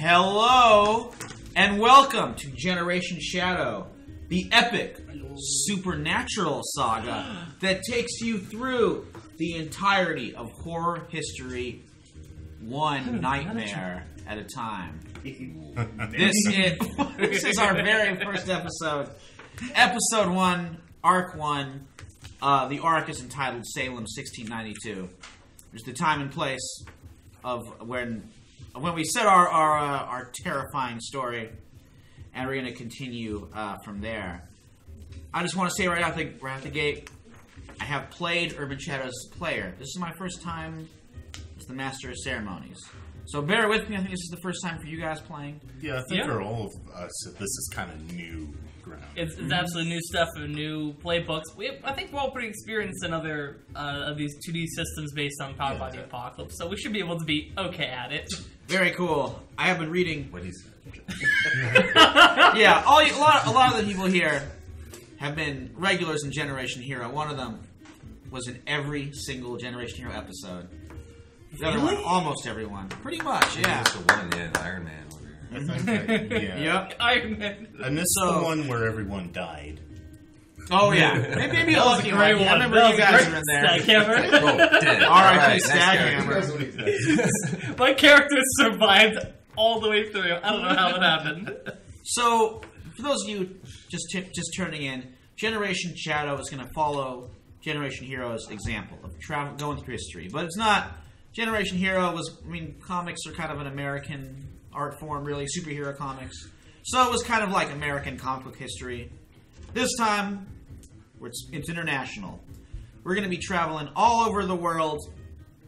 Hello, and welcome to Generation Shadow, the epic supernatural saga that takes you through the entirety of horror history, one nightmare at a time. This is our very first episode. Episode 1, Arc 1. The arc is entitled Salem 1692. There's the time and place of when we set our terrifying story, and we're going to continue from there. I just want to say right out the gate, I have played Urban Shadows as a player. This is my first time as the Master of Ceremonies. So bear with me, I think this is the first time for you guys playing. Yeah, I think for all of us, this is kind of new ground. It's absolutely new stuff and new playbooks. I think we're all pretty experienced in other of these 2D systems based on Powered by the Apocalypse, so we should be able to be okay at it. Very cool. I have been reading... What he said. Yeah, a lot of the people here have been regulars in Generation Hero. One of them was in every single Generation Hero episode. The other one, almost everyone. Pretty much, yeah. Just the one, Iron Man over here. Yep. Iron Man. And this is the one where everyone died. Oh, yeah. Maybe a lucky one. I remember you guys were in there. Staghammer. Oh, dead. R.I.P. Staghammer. My character survived all the way through. I don't know how it happened. So, for those of you just turning in, Generation Shadow is going to follow Generation Hero's example of going through history. But it's not... Generation Hero comics are kind of an American art form, really, superhero comics. So it was kind of like American comic book history. This time, it's international. We're going to be traveling all over the world,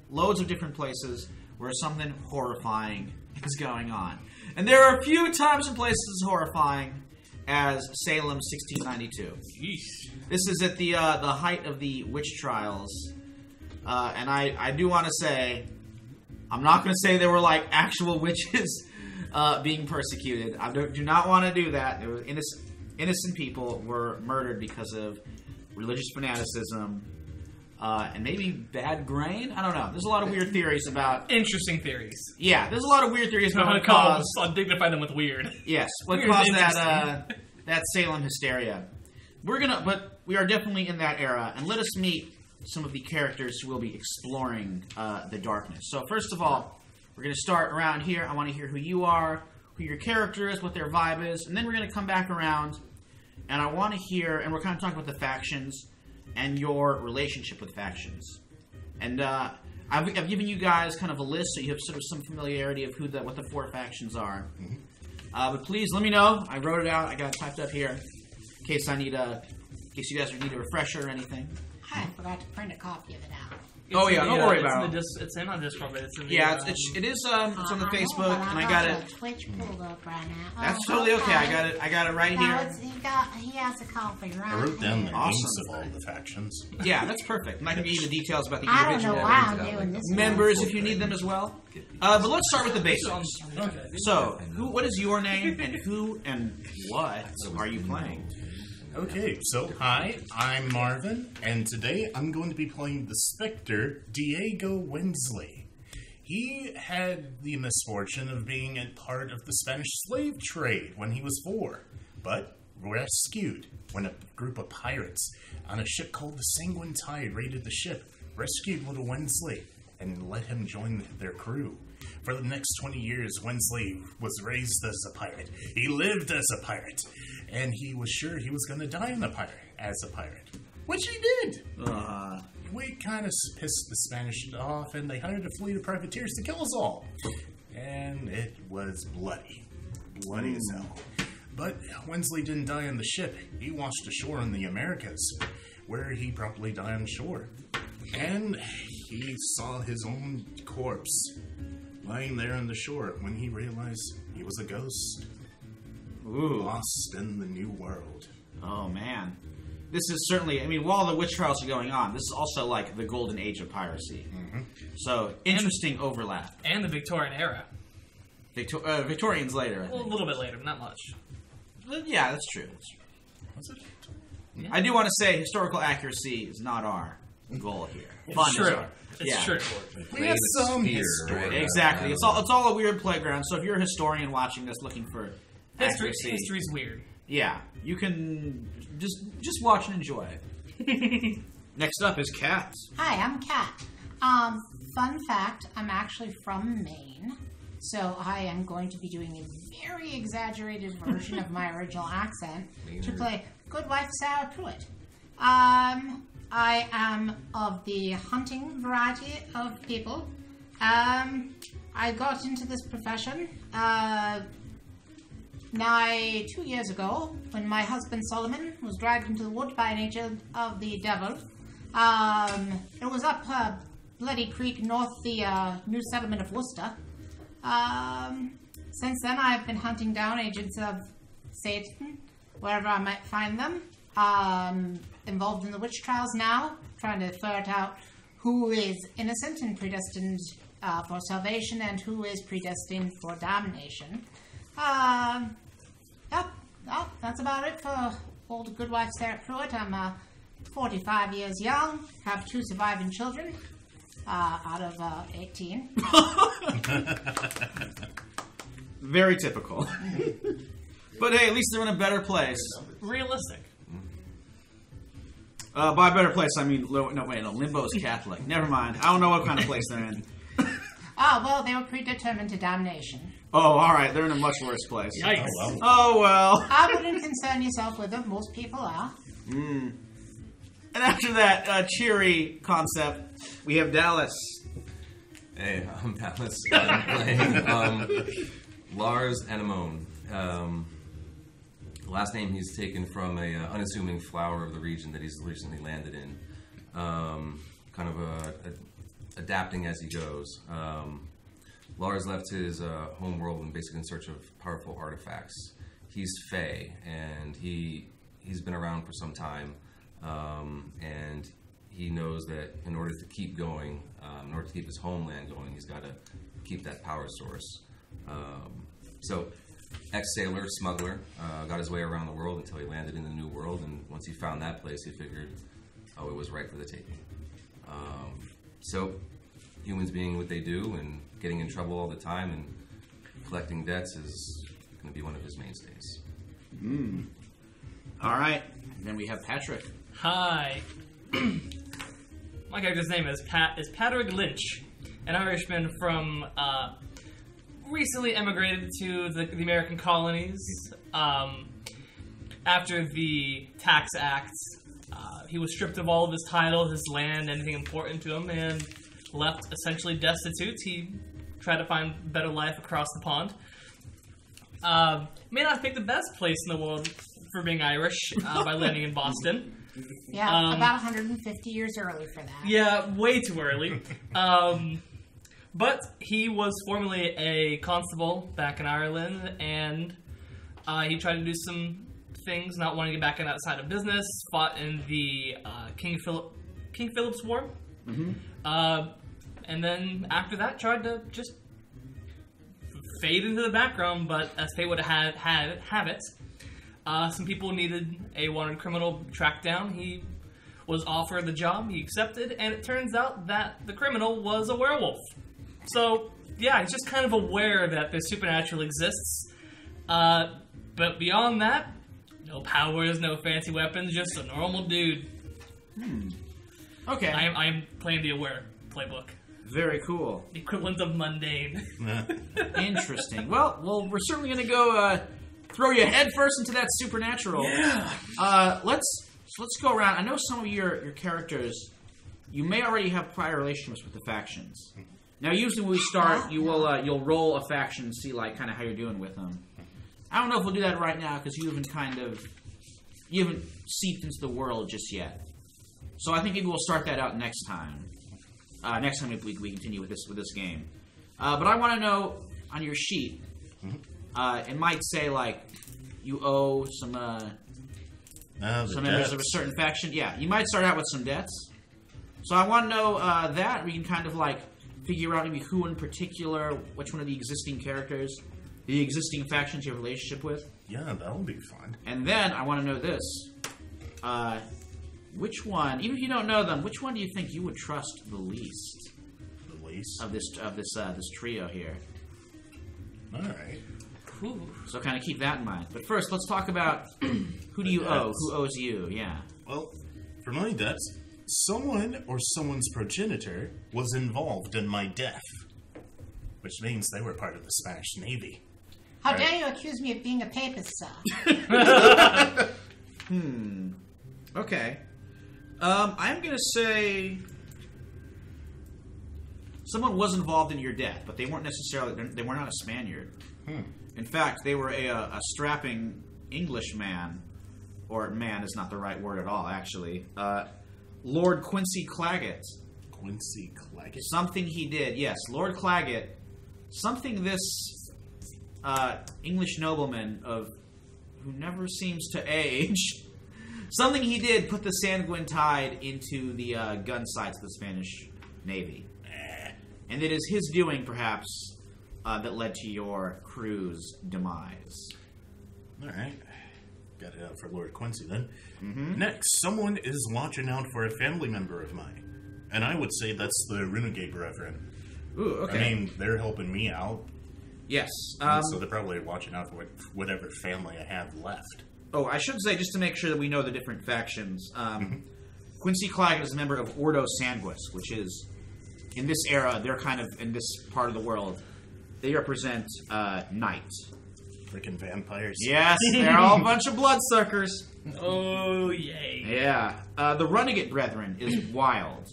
loads of different places, where something horrifying is going on. And there are a few times and places as horrifying as Salem 1692. Yeesh. This is at the height of the witch trials. And I do want to say, I'm not going to say there were like actual witches being persecuted. I do not want to do that. There were innocent people were murdered because of religious fanaticism and maybe bad grain. I don't know. There's a lot of weird theories about. Interesting theories. Yeah, there's a lot of weird theories about what caused. I'll dignify them with weird. Yes, what Weird caused is that Salem hysteria. But we are definitely in that era, and let us meet some of the characters who will be exploring the darkness. So first of all, we're going to start around here. I want to hear who you are, who your character is, what their vibe is, and then we're going to come back around, and I want to hear, and we're kind of talking about the factions and your relationship with factions. And I've given you guys kind of a list, so you have sort of some familiarity of what the four factions are. Mm-hmm. But please let me know. I wrote it out. I got it typed up here in case you guys need a refresher or anything. I forgot to print a copy of it out. Oh yeah, don't worry about it. It's in on Discord, but it's in the... Yeah, it's on the Facebook, and I got it. Twitch pulled up right now. That's totally okay. I got it right here. He has a copy right. I wrote down the names Awesome. of all the factions. Yeah, that's perfect. And I can give you the details about the I don't know individual why I'm doing this. members if you need them as well. But let's start with the basics. Okay. So, what is your name, and who and what are you playing? Okay, so hi, I'm Marvin, and today I'm going to be playing the Spectre, Diego Wensley. He had the misfortune of being a part of the Spanish slave trade when he was 4, but rescued when a group of pirates on a ship called the Sanguine Tide raided the ship, rescued little Wensley, and let him join their crew. For the next 20 years, Wensley was raised as a pirate. He lived as a pirate. And he was sure he was going to die as a pirate. Which he did. We kind of pissed the Spanish off, and they hired a fleet of privateers to kill us all. And it was bloody. Bloody as hell. But Wensley didn't die on the ship. He washed ashore in the Americas, where he promptly died on shore. And he saw his own corpse lying there on the shore when he realized he was a ghost. Ooh. Lost in the new world. Oh, man. This is certainly, while the witch trials are going on, this is also like the golden age of piracy. Mm-hmm. So, interesting overlap. And the Victorian era. Victorians later, I think. Well, a little bit later, but not much. Yeah, that's true. Was it? Yeah. I do want to say historical accuracy is not our goal here. Fun True. is our- It's true. We have some Sphere, history. right? Exactly. It's all a weird playground. So if you're a historian watching this looking for accuracy, History's weird. yeah, you can just watch and enjoy. Next up is Kat. Hi, I'm Kat. Fun fact, I'm actually from Maine. So I am going to be doing a very exaggerated version of my original accent to play Good Wife Sarah Pruitt. I am of the hunting variety of people. I got into this profession nigh 2 years ago when my husband Solomon was dragged into the wood by an agent of the devil. It was up Bloody Creek north the new settlement of Worcester. Since then I've been hunting down agents of Satan wherever I might find them. Involved in the witch trials now, trying to ferret out who is innocent and predestined for salvation and who is predestined for damnation. Yep, well, that's about it for old good wife Sarah Pruitt. I'm 45 years young, have 2 surviving children out of 18. Very typical. But hey, at least they're in a better place. Realistic. By better place, I mean Limbo's Catholic. Never mind. I don't know what kind of place they're in. Oh, well, they were predetermined to damnation. Oh, all right. They're in a much worse place. Yikes. Oh well. I wouldn't concern yourself with them. Most people are. And after that cheery concept, we have Dallas. Hey, I'm Dallas. I'm playing Lars Anemone. Last name he's taken from a unassuming flower of the region that he's recently landed in. Kind of adapting as he goes. Lars left his home world and basically in search of powerful artifacts. He's Fey, and he's been around for some time, and he knows that in order to keep going, in order to keep his homeland going, he's got to keep that power source. So, ex-sailor, smuggler, got his way around the world until he landed in the New World, and once he found that place, he figured, it was right for the taking. So, humans being what they do and getting in trouble all the time and collecting debts is going to be one of his mainstays. All right. And then we have Patrick. Hi. My character's name is Patrick Lynch, an Irishman from recently emigrated to the American colonies. After the Tax Act, he was stripped of all of his titles, his land, anything important to him, and left essentially destitute. He tried to find a better life across the pond. May not pick the best place in the world for being Irish by landing in Boston. Yeah, about 150 years early for that. Yeah, way too early. But he was formerly a constable back in Ireland, and he tried to do some things, not wanting to get back in outside of business, fought in the King Philip's War. And then after that tried to just fade into the background, but as fate would have it, some people needed a wanted criminal tracked down. He was offered the job, he accepted, and it turns out that the criminal was a werewolf. So, yeah, he's just kind of aware that the supernatural exists. But beyond that, no powers, no fancy weapons, just a normal dude. Okay. I'm playing the Aware playbook. Very cool. Equivalent of mundane. Interesting. Well, we're certainly going to go throw you head first into that supernatural. Yeah. Let's go around. I know some of your characters, you may already have prior relationships with the factions. Now, usually when we start, you'll roll a faction and see kind of how you're doing with them. I don't know if we'll do that right now because you haven't seeped into the world just yet. So I think maybe we'll start that out next time. Next time we continue with this game. But I want to know on your sheet. It might say you owe some members of a certain faction. Yeah, you might start out with some debts. So I want to know that we can kind of figure out maybe who in particular, which one of the existing characters, the existing factions you have a relationship with. Yeah, that'll be fun. And then I want to know this. Which one, even if you don't know them, which one do you think you would trust the least? The least? Of this trio here. Alright. Ooh. So kind of keep that in mind. But first, let's talk about who do you owe? Who owes you? Yeah. Well, for my debts, someone or someone's progenitor was involved in my death. Which means they were part of the Spanish Navy. How Right. dare you accuse me of being a papist, sir? Okay. I'm gonna say someone was involved in your death, but they weren't necessarily. They were not a Spaniard. In fact, they were a strapping Englishman, or man is not the right word at all. Actually, Lord Quincy Claggett. Quincy Claggett? Something he did, yes, Lord Claggett. Something this English nobleman who never seems to age. Something he did put the sanguine tide into the gun sights of the Spanish Navy. And it is his doing, perhaps, that led to your crew's demise. Alright. Got it out for Lord Quincy then. Next, someone is watching out for a family member of mine. And I would say that's the Renegade Brethren. Ooh, okay. I mean, they're helping me out. Yes. So they're probably watching out for whatever family I have left. Oh, I should say, just to make sure that we know the different factions, Quincy Claggett is a member of Ordo Sanguis, which is, in this era, they're kind of, in this part of the world, they represent night. Freaking vampires. Yes, they're all a bunch of bloodsuckers. Oh, yay. Yeah. The Renegade Brethren is wild.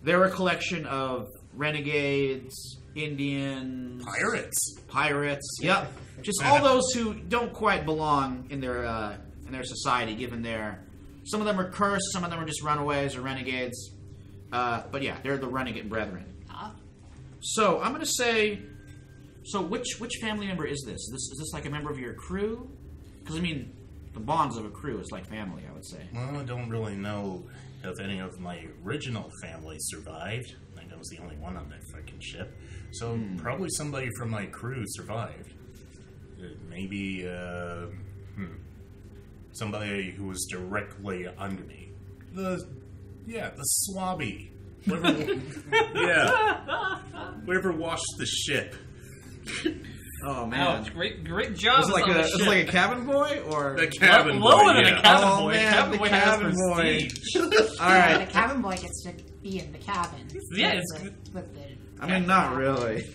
They're a collection of renegades, Indians... Pirates, yep. Just all those who don't quite belong in their society, given their... Some of them are cursed, some of them are just runaways or renegades. But yeah, they're the Renegade Brethren. So, I'm going to say... So, which family member is this? Is this like a member of your crew? Because, I mean, the bonds of a crew is like family, I would say. Well, I don't really know if any of my original family survived. I think I was the only one on that freaking ship. So, probably somebody from my crew survived. Maybe, somebody who was directly under me. The swabby. Whoever washed the ship. Oh, man. Ouch, great job. Is it like a cabin boy, or... The cabin boy, Lower than yeah. a cabin Oh, boy. man, Cabin the boy cabin has boy. prestige. All right. The cabin boy gets to be in the cabin. Yeah, With it's the- with the- I mean, not really.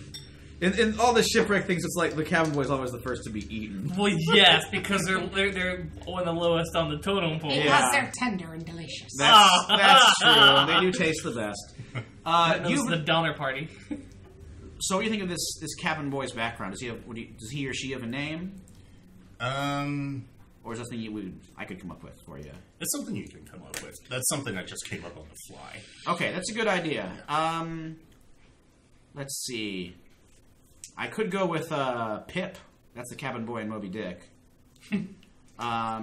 In all the shipwreck things, it's like the cabin boy is always the first to be eaten. Well, yes, because they're one of the lowest on the totem pole. Yeah. Because they're tender and delicious. That's true. They do taste the best. That was the Donner Party. So, what do you think of this cabin boy's background? Does he or she have a name, or is that something I could come up with for you? It's something you can come up with. That's something I just came up on the fly. Okay, that's a good idea. Let's see. I could go with Pip. That's the cabin boy in Moby Dick. I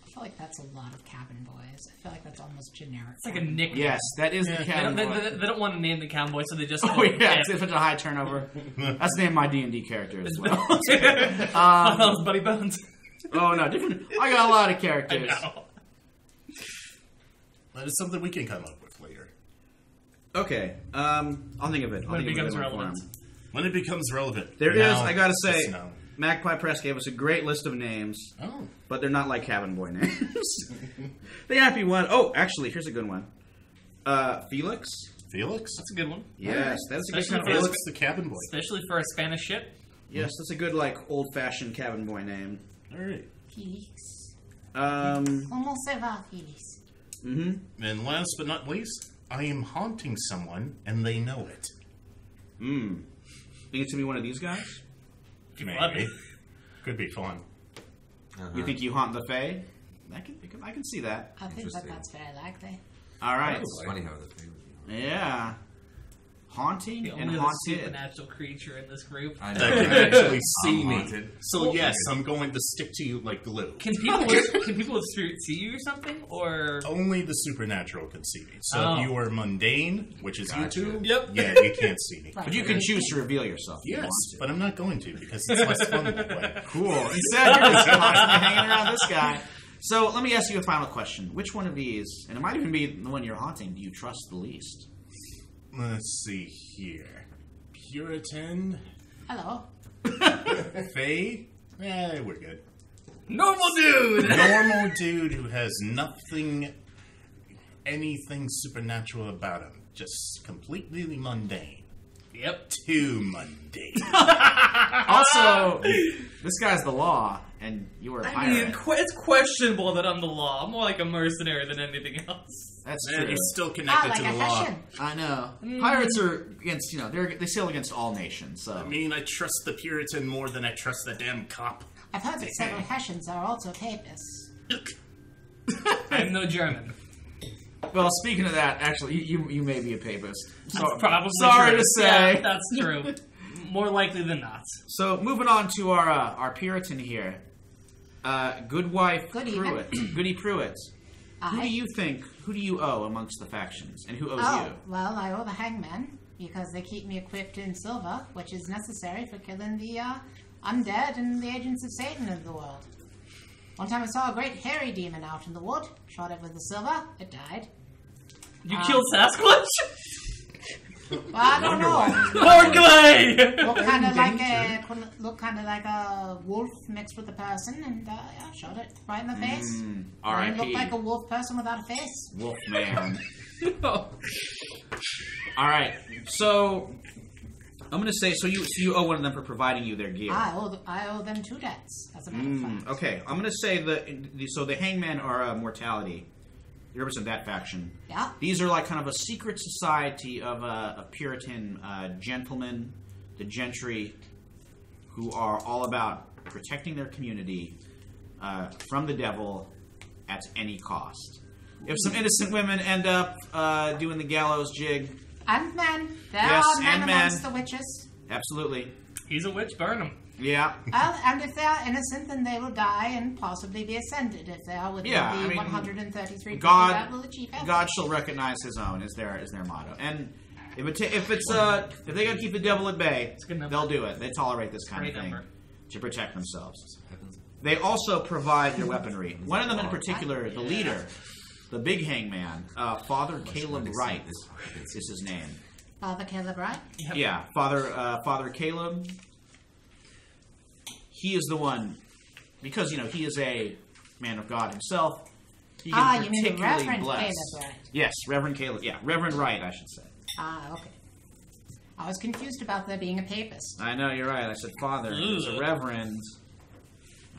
feel like that's a lot of cabin boys. I feel like that's almost generic. It's like a nickname. Yes, that is the They cabin don't, boy. they don't want to name the cowboy, so they just Oh yeah, it's such a high turnover. That's the name of my D&D character as well. Those Buddy Bones. Oh no, different. I got a lot of I characters. know. That is something we can come up with later. Okay, I'll think of it. When it becomes relevant. When it becomes relevant. There Now, is. I gotta say, just know. Magpie Press gave us a great list of names, Oh. but they're not like cabin boy names. They might be one. Oh, actually, here's a good one. Felix. Felix? That's a good one. Yes, that's a good Especially kind of Felix. Felix the cabin boy. Especially for a Spanish ship. Yes, that's a good like old-fashioned cabin boy name. Alright. Felix. Mm-hmm. ¿Cómo se va, Felix? And last but not least, I am haunting someone, and they know it. Think it's gonna be one of these guys? Maybe. Could be fun. You think you haunt the Fae? I can see that. I think Interesting. that's very likely. All right. It's funny how the thing would be. Yeah. Haunting The and only haunted. supernatural creature in this group. I That know. can actually see I'm me. haunted. So yes, I'm going to stick to you like glue. Can people with spirit see you or something? Or Only the supernatural can see me. So Oh. if you are mundane, which is Gotcha. you two, Yep. yeah, you can't see me. Right. But you can choose to reveal yourself. if you Yes, want to. but I'm not going to because it's less fun that way. Cool. He said you're just constantly hanging around this guy. So let me ask you a final question. Which one of these, and it might even be the one you're haunting, do you trust the least? Let's see here. Puritan, Hello. Faye. We're good. Normal dude! Normal dude who has anything supernatural about him. Just completely mundane. Yep. Too mundane. Also, this guy's the law, and you are a I pirate. mean, it's questionable that I'm the law. I'm more like a mercenary than anything else. That's Man, true. he's still connected like to a the law. Hessian. I know. Pirates are against, they sail against all nations, so. I mean, I trust the Puritan more than I trust the damn cop. I've heard that several Hessians are also papists. I'm no German. Well, speaking of that, actually, you may be a papist. That's probably sorry true. to say. Yeah, that's true. More likely than not. So, moving on to our Puritan here. Goodwife Good Pruitt. Goody Pruitt. Who Aye. who do you owe amongst the factions? And who owes Oh, you? well, I owe the Hangmen because they keep me equipped in silver, which is necessary for killing the undead and the agents of Satan of the world. One time I saw a great hairy demon out in the wood, shot it with the silver, it died. You killed Sasquatch? Well, I don't know. More clay! Look kind of like a wolf mixed with a person, and yeah, shot it right in the face. It R.I.P. looked like a wolf person without a face. Wolf man. Alright, so I'm going to say, so you owe one of them for providing you their gear. I owe them 2 debts, as a matter of fact. Okay, I'm going to say so the Hangmen are mortality. They represent that faction. Yeah. These are like kind of a secret society of Puritan gentlemen, the gentry, who are all about protecting their community from the devil at any cost. If some innocent women end up doing the gallows jig, And men. There Yes, are men and men. amongst the witches. absolutely, He's a witch, burn him. yeah. Well, and if they are innocent, then they will die and possibly be ascended. If they are within Yeah, the I mean, 133 people God- that will achieve heaven. God shall recognize His own is their motto, and if they got to keep the devil at bay, a good number. they'll do it. They tolerate this kind Great of thing number. to protect themselves. They also provide your weaponry. One of them in particular, the leader, the big hangman, Father Caleb Wright is his name. Father Caleb Wright? Yep. Yeah, Father Caleb. He is the one, because he is a man of God himself. He can You mean the particularly Reverend bless. Caleb Wright? Yes, Reverend Caleb. Yeah, Reverend Wright, I should say. Okay. I was confused about there being a papist. I know, you're right. I said father. It's a Ugh. reverend.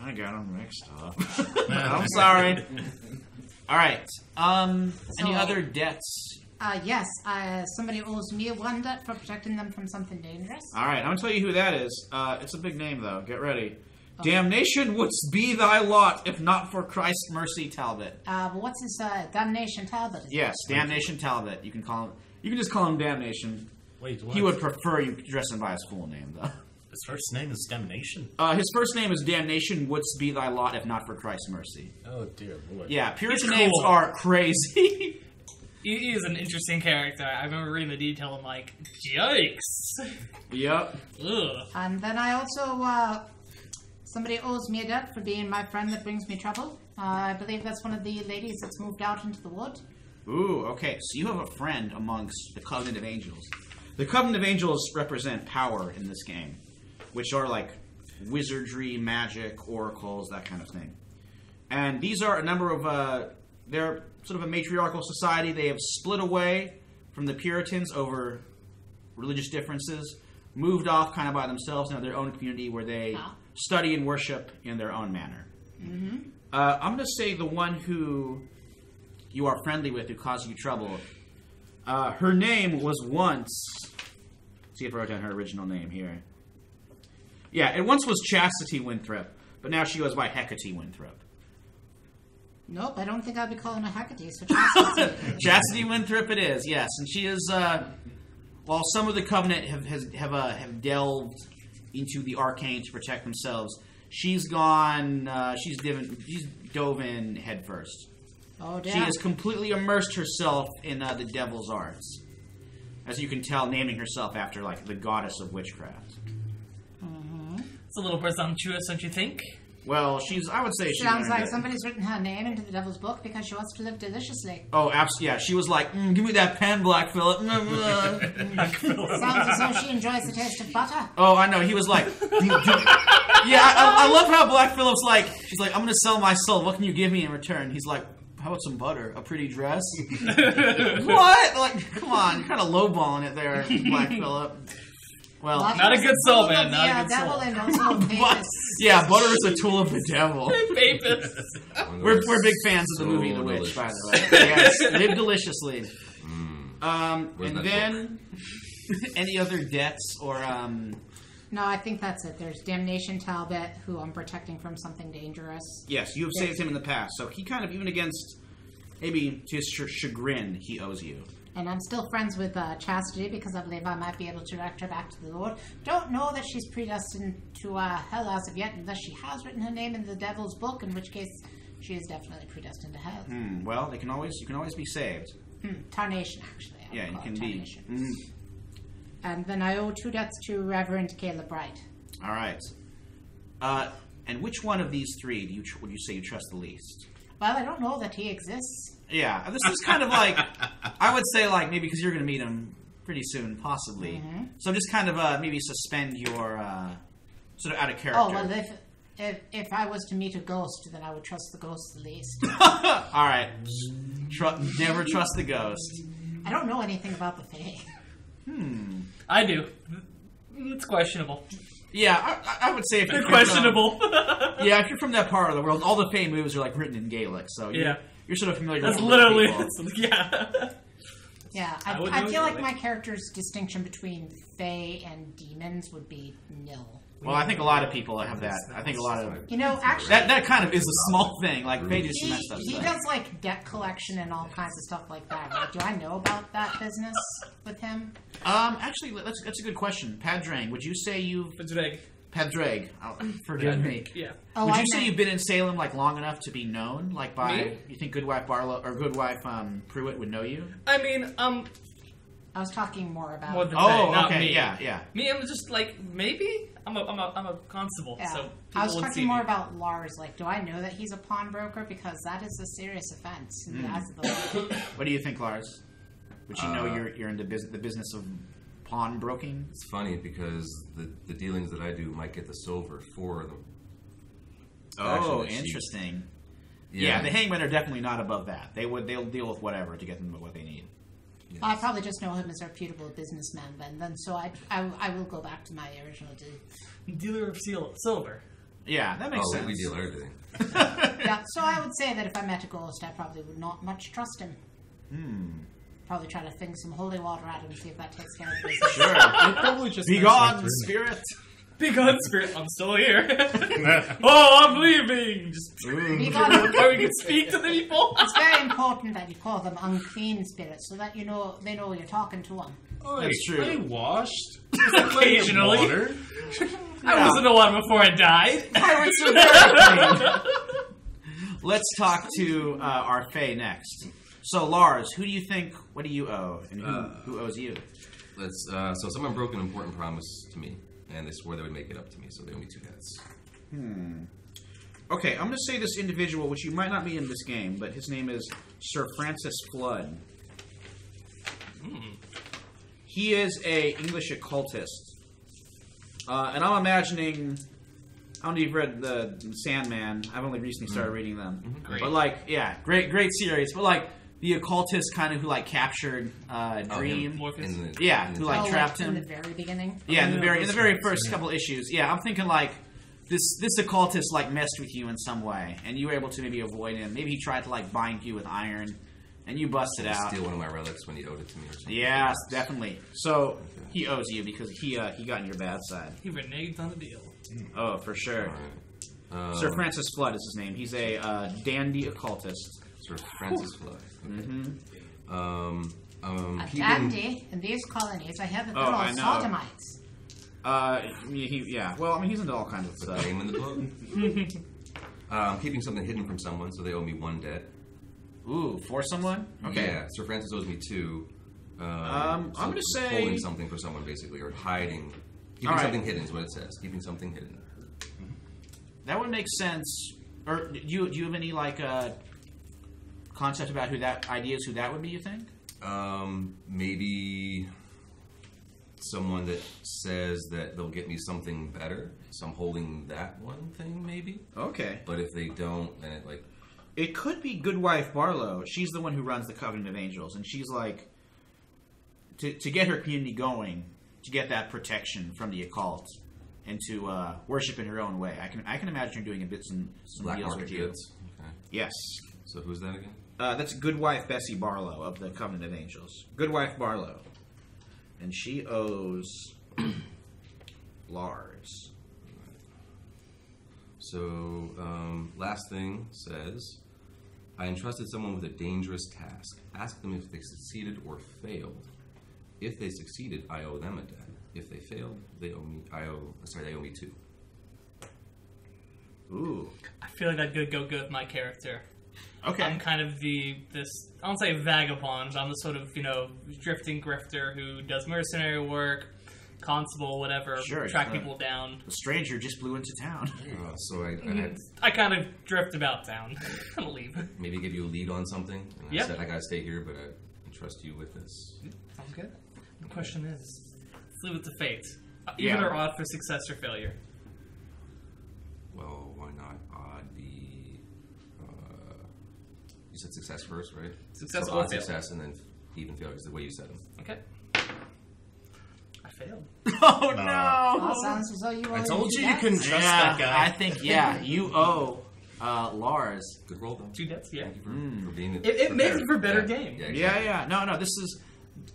I got him mixed up. I'm sorry. All right. Any other debts? Yes, somebody owes me one debt for protecting them from something dangerous. All right. I'm going to tell you who that is. It's a big name, though. Get ready. Damnation wouldst be thy lot, if not for Christ's mercy, Talbot. But what's his damnation Talbot? Yes, Damnation Talbot. You can just call him Damnation. Wait, what? He would prefer you dress him by his full name, though. His first name is Damnation. His first name is Damnation wouldst be thy lot, if not for Christ's mercy. Oh dear Lord. Yeah, Puritan He's names cool. are crazy. He is an interesting character. I remember reading the detail. I'm like, yikes. Yep. Ugh. And then I also, somebody owes me a debt for being my friend that brings me trouble. I believe that's one of the ladies that's moved out into the wood. Ooh, okay. So you have a friend amongst the Covenant of Angels. The Covenant of Angels represent power in this game, which are like wizardry, magic, oracles, that kind of thing. And these are a number of, they're sort of a matriarchal society. They have split away from the Puritans over religious differences, moved off kind of by themselves into their own community where they study and worship in their own manner. Mm-hmm. I'm going to say the one who you are friendly with, who caused you trouble, her name was once... See if I wrote down her original name here. Yeah, it once was Chastity Winthrop, but now she goes by Hecate Winthrop. Nope, I don't think I'll be calling her Hecate, so Chastity. Chastity Winthrop it is, yes. And she is, while some of the Covenant have delved into the arcane to protect themselves, she's gone, she's dove in head first. Oh, damn. She has completely immersed herself in the devil's arts. As you can tell, naming herself after, like, the goddess of witchcraft. It's a little presumptuous, don't you think? Well, I would say she Sounds learned like it. somebody's written her name into the devil's book because she wants to live deliciously. Oh, absolutely. Yeah, she was like, give me that pen, Black Phillip. Sounds as though she enjoys the taste of butter. Oh, I know. He was like, yeah, I love how Black Phillip's like, she's like, I'm going to sell my soul. What can you give me in return? He's like, how about some butter? A pretty dress? What? Like, come on. You're kind of lowballing it there, Black Phillip. Well, Not a good soul, man. Not a good devil soul. and also but, Papist. yeah, butter is a tool of the devil. Papist. We're big fans of the movie The Witch, by the way. Yes, live deliciously. And then, any other debts or... No, I think that's it. There's Damnation Talbot, who I'm protecting from something dangerous. Yes, you have saved him in the past, so he kind of, even against, maybe to his chagrin, he owes you. And I'm still friends with Chastity because I believe I might be able to direct her back to the Lord. Don't know that she's predestined to hell as of yet, unless she has written her name in the devil's book, in which case she is definitely predestined to hell. Well, you can always be saved. Tarnation, actually. I Yeah, would you call can it be. Tarnation. And then I owe 2 debts to Reverend Caleb Wright. All right. And which one of these 3 would you say you trust the least? Well, I don't know that he exists. Yeah, this is kind of like, I would say like maybe because you're going to meet him pretty soon, possibly. So just kind of maybe suspend your sort of out of character. Oh, well, if I was to meet a ghost, then I would trust the ghost the least. All right. Never trust the ghost. I don't know anything about the Fae. I do. It's questionable. Yeah, I would say if They're you're questionable. if you're from that part of the world, all the Fae moves are like written in Gaelic, so Yeah. you're sort of familiar That's with literally... people. Yeah. Yeah, I would I know feel like that. my character's distinction between Fae and demons would be nil. Well, I think a lot of people have that. I think a lot of... You know, actually, That kind of is a small thing. Like, Fae do some messed up he stuff. does like debt collection and all kinds of stuff like that. Right? Do I know about that business with him? Actually, that's a good question. Padraig, would you say you've... Padraig. Padraig, forgive me. Yeah. Oh, Would I you say meant- you've been in Salem like long enough to be known? Like by... Me? You think Goodwife Barlow or Goodwife Pruitt would know you? I mean, I was talking more about. more than Oh, that, not okay, me. yeah. Me, I'm just like, maybe? I'm a constable, Yeah. so I people was would see talking more me. about Lars. Like, do I know that he's a pawnbroker? Because that is a serious offense in the eyes of the law. What do you think, Lars? Would you know you're in the business of pawnbroking? It's funny because the dealings that I do might get the silver for them. Oh, Actually, interesting. Yeah, the Hangmen are definitely not above that. They'll deal with whatever to get them what they need. Yes. I probably just know him as a reputable businessman then so I will go back to my original deal. Dealer of silver. Yeah, that makes sense. We deal everything. Yeah, so I would say that if I met a ghost, I probably would not much trust him. Probably try to fling some holy water at him and see if that takes care of business. Sure. Probably just Be gone, spirit. Be gone, spirit. I'm still here. Oh, I'm leaving. Just Be gone. where we can speak to the people. It's very important that you call them unclean spirits so that they know you're talking to them. That's true. I washed. Occasionally. Water. I wasn't the one before I died. Pirates are very clean. Let's talk to our Fae next. So, Lars, who do you think? What do you owe, and who owes you? So someone broke an important promise to me, and they swore they would make it up to me, so they owe me 2 debts. Okay, I'm going to say this individual, which you might not meet in this game, but his name is Sir Francis Flood. He is a English occultist, and I'm imagining. I don't know if you've read the Sandman. I've only recently started reading them, Great. but great series. But like the occultist, kind of who like captured Dream. Morpheus. Who trapped in him. the very beginning. Yeah, in the very first couple issues. Yeah, I'm thinking like this occultist like messed with you in some way, and you were able to maybe avoid him. Maybe he tried to like bind you with iron, and you busted out. Steal one of my relics when he owed it to me or something. Yes, definitely. So he owes you because he got on your bad side. He reneged on the deal. Oh, for sure. All right. Sir Francis Flood is his name. He's a dandy occultist. Sir Francis Flood. Okay. A Keeping- dandy in these colonies, I hear that they're Oh, all I know. sodomites. Well, I mean, he's into all kinds of Put the stuff. name in the book. I'm keeping something hidden from someone, so they owe me 1 debt. Ooh, for someone? Okay. Yeah, Sir Francis owes me 2. I'm gonna say- holding something for someone, basically, or hiding. Keeping All right. something hidden is what it says. Keeping something hidden. That would make sense. Or do you have any like concept about who that would be? You think? Maybe someone that says that they'll get me something better. So I'm holding that one thing, maybe. Okay. But if they don't, then it could be Goodwife Barlow. She's the one who runs the Covenant of Angels, and she's like to get her community going, to get that protection from the occult, and to worship in her own way. I can imagine her doing some Black deals market with you. goods. Okay. Yes. So who's that again? That's Goodwife Bessie Barlow of the Covenant of Angels. Goodwife Barlow. And she owes Lars. So, last thing says, I entrusted someone with a dangerous task. Ask them if they succeeded or failed. If they succeeded, I owe them a debt. If they failed, they owe me. They owe me too. Ooh. I feel like that could go good with my character. Okay. I'm kind of I don't say vagabond, but I'm the sort of, drifting grifter who does mercenary work, constable, whatever, Sure, track yeah. people down. The stranger just blew into town. So I had I kind of drift about town. I don't leave. maybe give you a lead on something. And I Yep. said I gotta stay here, but I entrust you with this. Sounds good. The question is, let's leave it to fate. Even Yeah. or odd for success or failure. Well, why not odd the? You said success first, right? Success so or odd fail. success, and then even failure is the way you said them. Okay. I failed. Oh no! Well, sounds as though you I only told do you that. you couldn't trust Yeah, that guy. I think you owe Lars. Good roll, though. 2 debts, yeah. Thank you for being. It makes it for a better Yeah. game. Yeah, exactly. Yeah. No. This is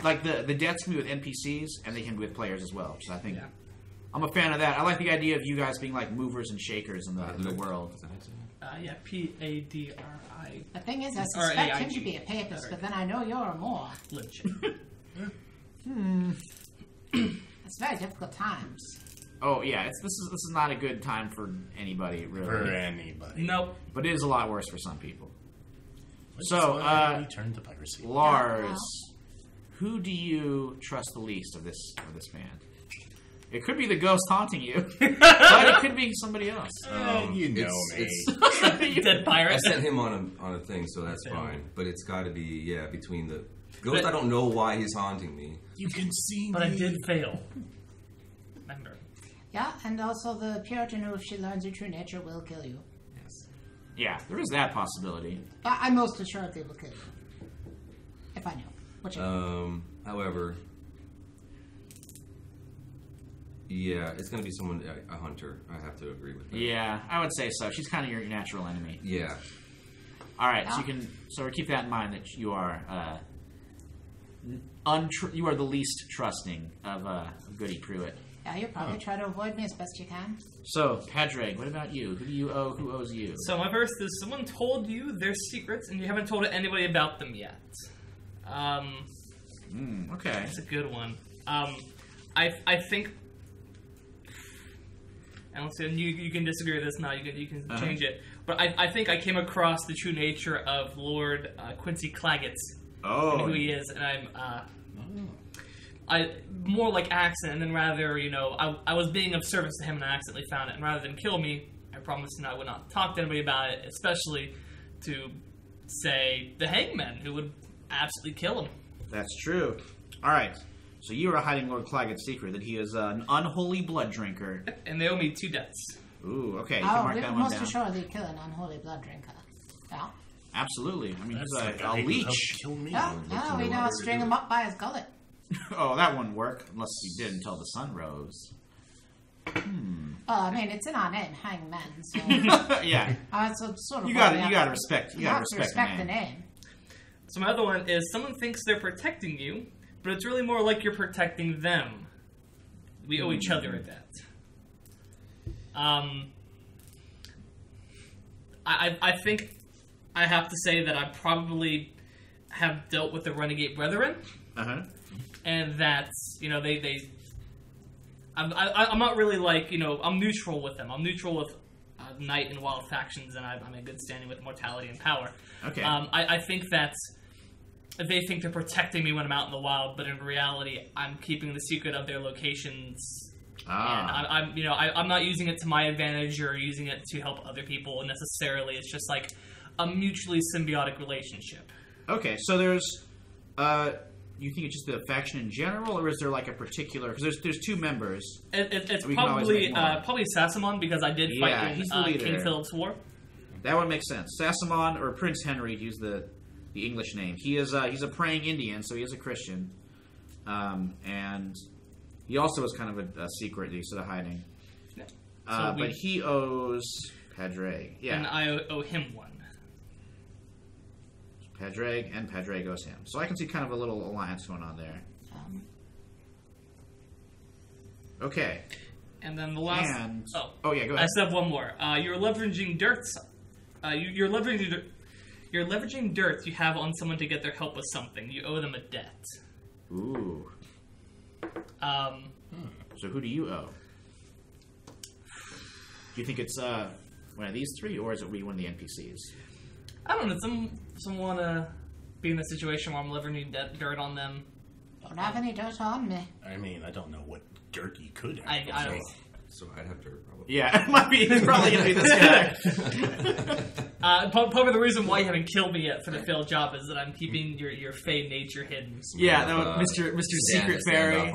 like the debts can be with NPCs and they can be with players as well. So I think Yeah. I'm a fan of that. I like the idea of you guys being like movers and shakers in the world. Is that how you say it? Yeah, Padri. The thing is, I Or suspect him AIG. to be a papist, but then I know you're a Moor. Lynch. It's very difficult times. Oh yeah, this is not a good time for anybody really. For anybody. Nope. But it is a lot worse for some people. Which So, is why we turned to piracy. Lars, who do you trust the least of this band? It could be the ghost haunting you, but it could be somebody else. You know it's- me. Dead pirate. I sent him on a thing, so that's Fail. fine. But it's got to be between the ghost. But- I don't know why he's haunting me. You can see But I me. did fail. Remember. Yeah, and also the Puritan who, if she learns your true nature, will kill you. Yes. Yeah, there is that possibility. But I most assuredly will kill you. If I knew. Which I don't. However, yeah, it's going to be someone a hunter. I have to agree with that. Yeah, I would say so. She's kind of your natural enemy. Yeah. All right, so we keep that in mind that you are you are the least trusting of Goody Pruitt. Yeah, you'll probably try to avoid me as best you can. So, Padraig, what about you? Who do you owe? Who owes you? So my verse is: someone told you their secrets, and you haven't told anybody about them yet. Okay. That's a good one. I think, and you can disagree with this now. You can change it. But I think I came across the true nature of Lord Quincy Claggett's and who he is, and I more like accident, and then rather I was being of service to him, and I accidentally found it, and rather than kill me, I promised I would not talk to anybody about it, especially to say the Hangmen, who would absolutely kill him. That's true. All right. So you are hiding Lord Claggett's secret that he is an unholy blood drinker. And they owe me 2 debts. Ooh, okay. You can Oh, mark we that will one most down. assuredly kill an unholy blood drinker. Yeah. Absolutely. I mean, That's he's like a guy who helped leech. kill me. Yeah, we know how to string him up by his gullet. Oh, that wouldn't work unless he did until the sun rose. I mean, it's in our name, Hangmen, so... Yeah. so sort of You what we gotta have- respect. You You gotta have to respect respect the name. So my other one is someone thinks they're protecting you, but it's really more like you're protecting them. We owe each other a debt. I think I have to say that I probably have dealt with the Renegade Brethren, and that I'm not really like I'm neutral with them. I'm neutral with Knight and Wild factions, and I'm in good standing with Mortality and Power. Okay. I think that they think they're protecting me when I'm out in the wild, but in reality, I'm keeping the secret of their locations Ah. And I'm not using it to my advantage or using it to help other people necessarily. It's just like a mutually symbiotic relationship. Okay, so there's, you think it's just the faction in general, or is there like a particular? Because there's two members. It's We can always probably make more. probably Sassamon because I did fight in he's the leader. King Philip's War. That would make sense. Sassamon or Prince Henry, to use the English name. He's a praying Indian, so he is a Christian, and he also is kind of a secret that he's sort of hiding. Yeah. But he owes Padraig. Yeah, And I owe him one. Padraig, and Padraig owes him. So I can see kind of a little alliance going on there. Okay. And then the last. And Oh yeah, go I ahead. still have one more. You're leveraging dirt. You're leveraging. You're leveraging dirt you have on someone to get their help with something. You owe them a debt. Ooh. So who do you owe? Do you think it's one of these three, or is it one of the NPCs? I don't know. Some want to be in a situation where I'm leveraging dirt on them. Don't have any dirt on me. I mean, I don't know what dirt you could have. I don't. So I'd have dirt, probably. Yeah, it might be. It's probably gonna be this guy. Probably the reason why you haven't killed me yet for the failed job is that I'm keeping your fey nature hidden. Yeah, no, Mr. Secret Fairy.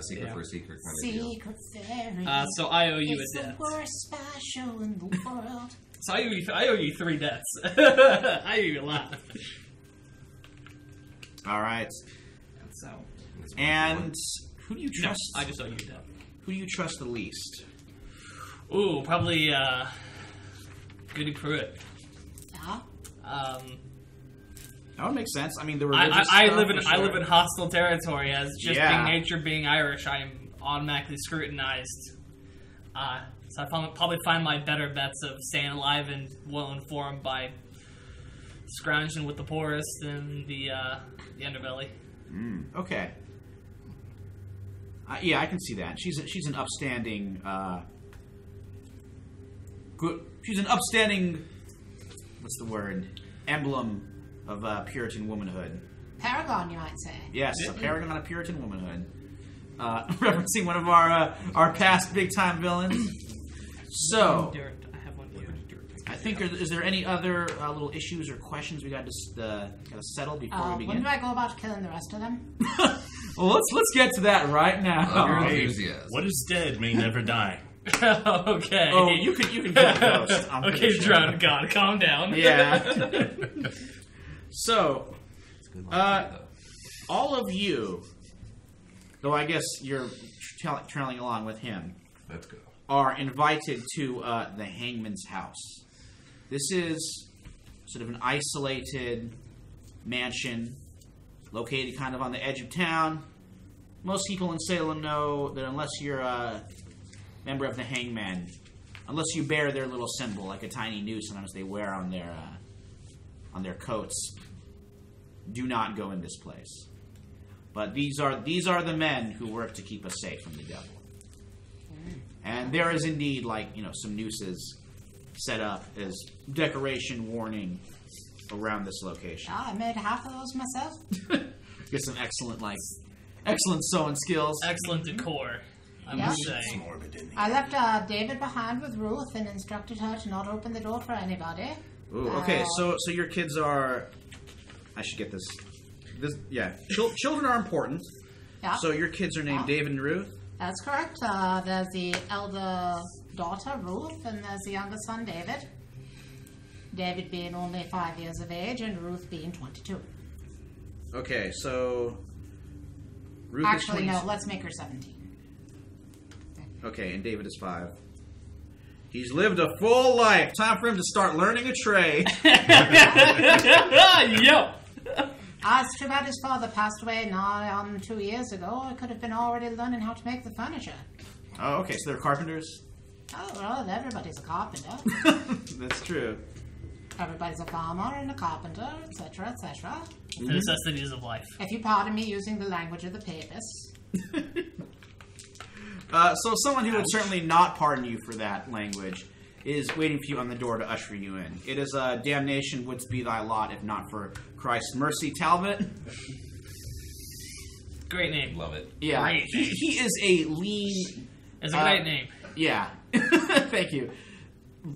Secret for secret kind of deal. Secret fairy. So I owe you it's a debt. the worst special in the world. So I owe you 3 debts. I owe you a lot. All right. So And who do you no, trust? I just owe you a debt. Who do you trust the least? Ooh, probably Goody Pruitt. Yeah. That would make sense. I mean, the religious I stuff, live in for sure. I live in hostile territory. As just Yeah. being nature, being Irish, I am automatically scrutinized. So I probably find my better bets of staying alive and well informed by scrounging with the poorest and the underbelly. Okay. Yeah, I can see that. She's an upstanding. Good. She's an upstanding. What's the word? Emblem of Puritan womanhood. Paragon, you might say. Yes, a paragon of Puritan womanhood. Referencing one of our past big time villains. So, Dirt. I have one here. I think is there any other little issues or questions we got to settle before we When begin? do I go about killing the rest of them? Well, let's get to that right now. Your Hey, enthusiasm. what is dead may never die. Okay. Oh, you can kill the ghost. I'm Okay, pretty sure. drowned god, calm down. Yeah. So, It's a good line, though. all of you, though I guess you're trailing along with him, Let's go. are invited to the Hangman's house. This is sort of an isolated mansion located kind of on the edge of town. Most people in Salem know that unless you're a member of the Hangmen, unless you bear their little symbol, like a tiny noose sometimes they wear on their coats, do not go in this place. But these are the men who work to keep us safe from the devil. And there is indeed, some nooses set up as decoration warning around this location. Yeah, I made half of those myself. Get some excellent sewing skills. Excellent decor, I Yeah. must It's say. morbid in I left David behind with Ruth and instructed her to not open the door for anybody. Ooh, okay, so your kids are. I should get this. Yeah, children are important. Yeah, So your kids are named Yeah. David and Ruth. that's correct. There's the elder daughter, Ruth, and there's the younger son, David. David being only 5 years of age and Ruth being 22. Okay, so Ruth Actually, is 20. no, let's make her 17. Okay, and David is 5. He's lived a full life. Time for him to start learning a trade. Yo! It's too bad his father passed away 2 years ago. I could have been already learning how to make the furniture. Oh, okay, so they're carpenters. Oh, well, everybody's a carpenter. That's true. Everybody's a farmer and a carpenter, etc., etc. The necessities of life. If you pardon me using the language of the papists. So someone who would certainly not pardon you for that language is waiting for you on the door to usher you in. It is damnation wouldst be thy lot if not for Christ's mercy, Talbot. Great name. Love it. Yeah, Great. he is a lean, It's a great name. Yeah. Thank you.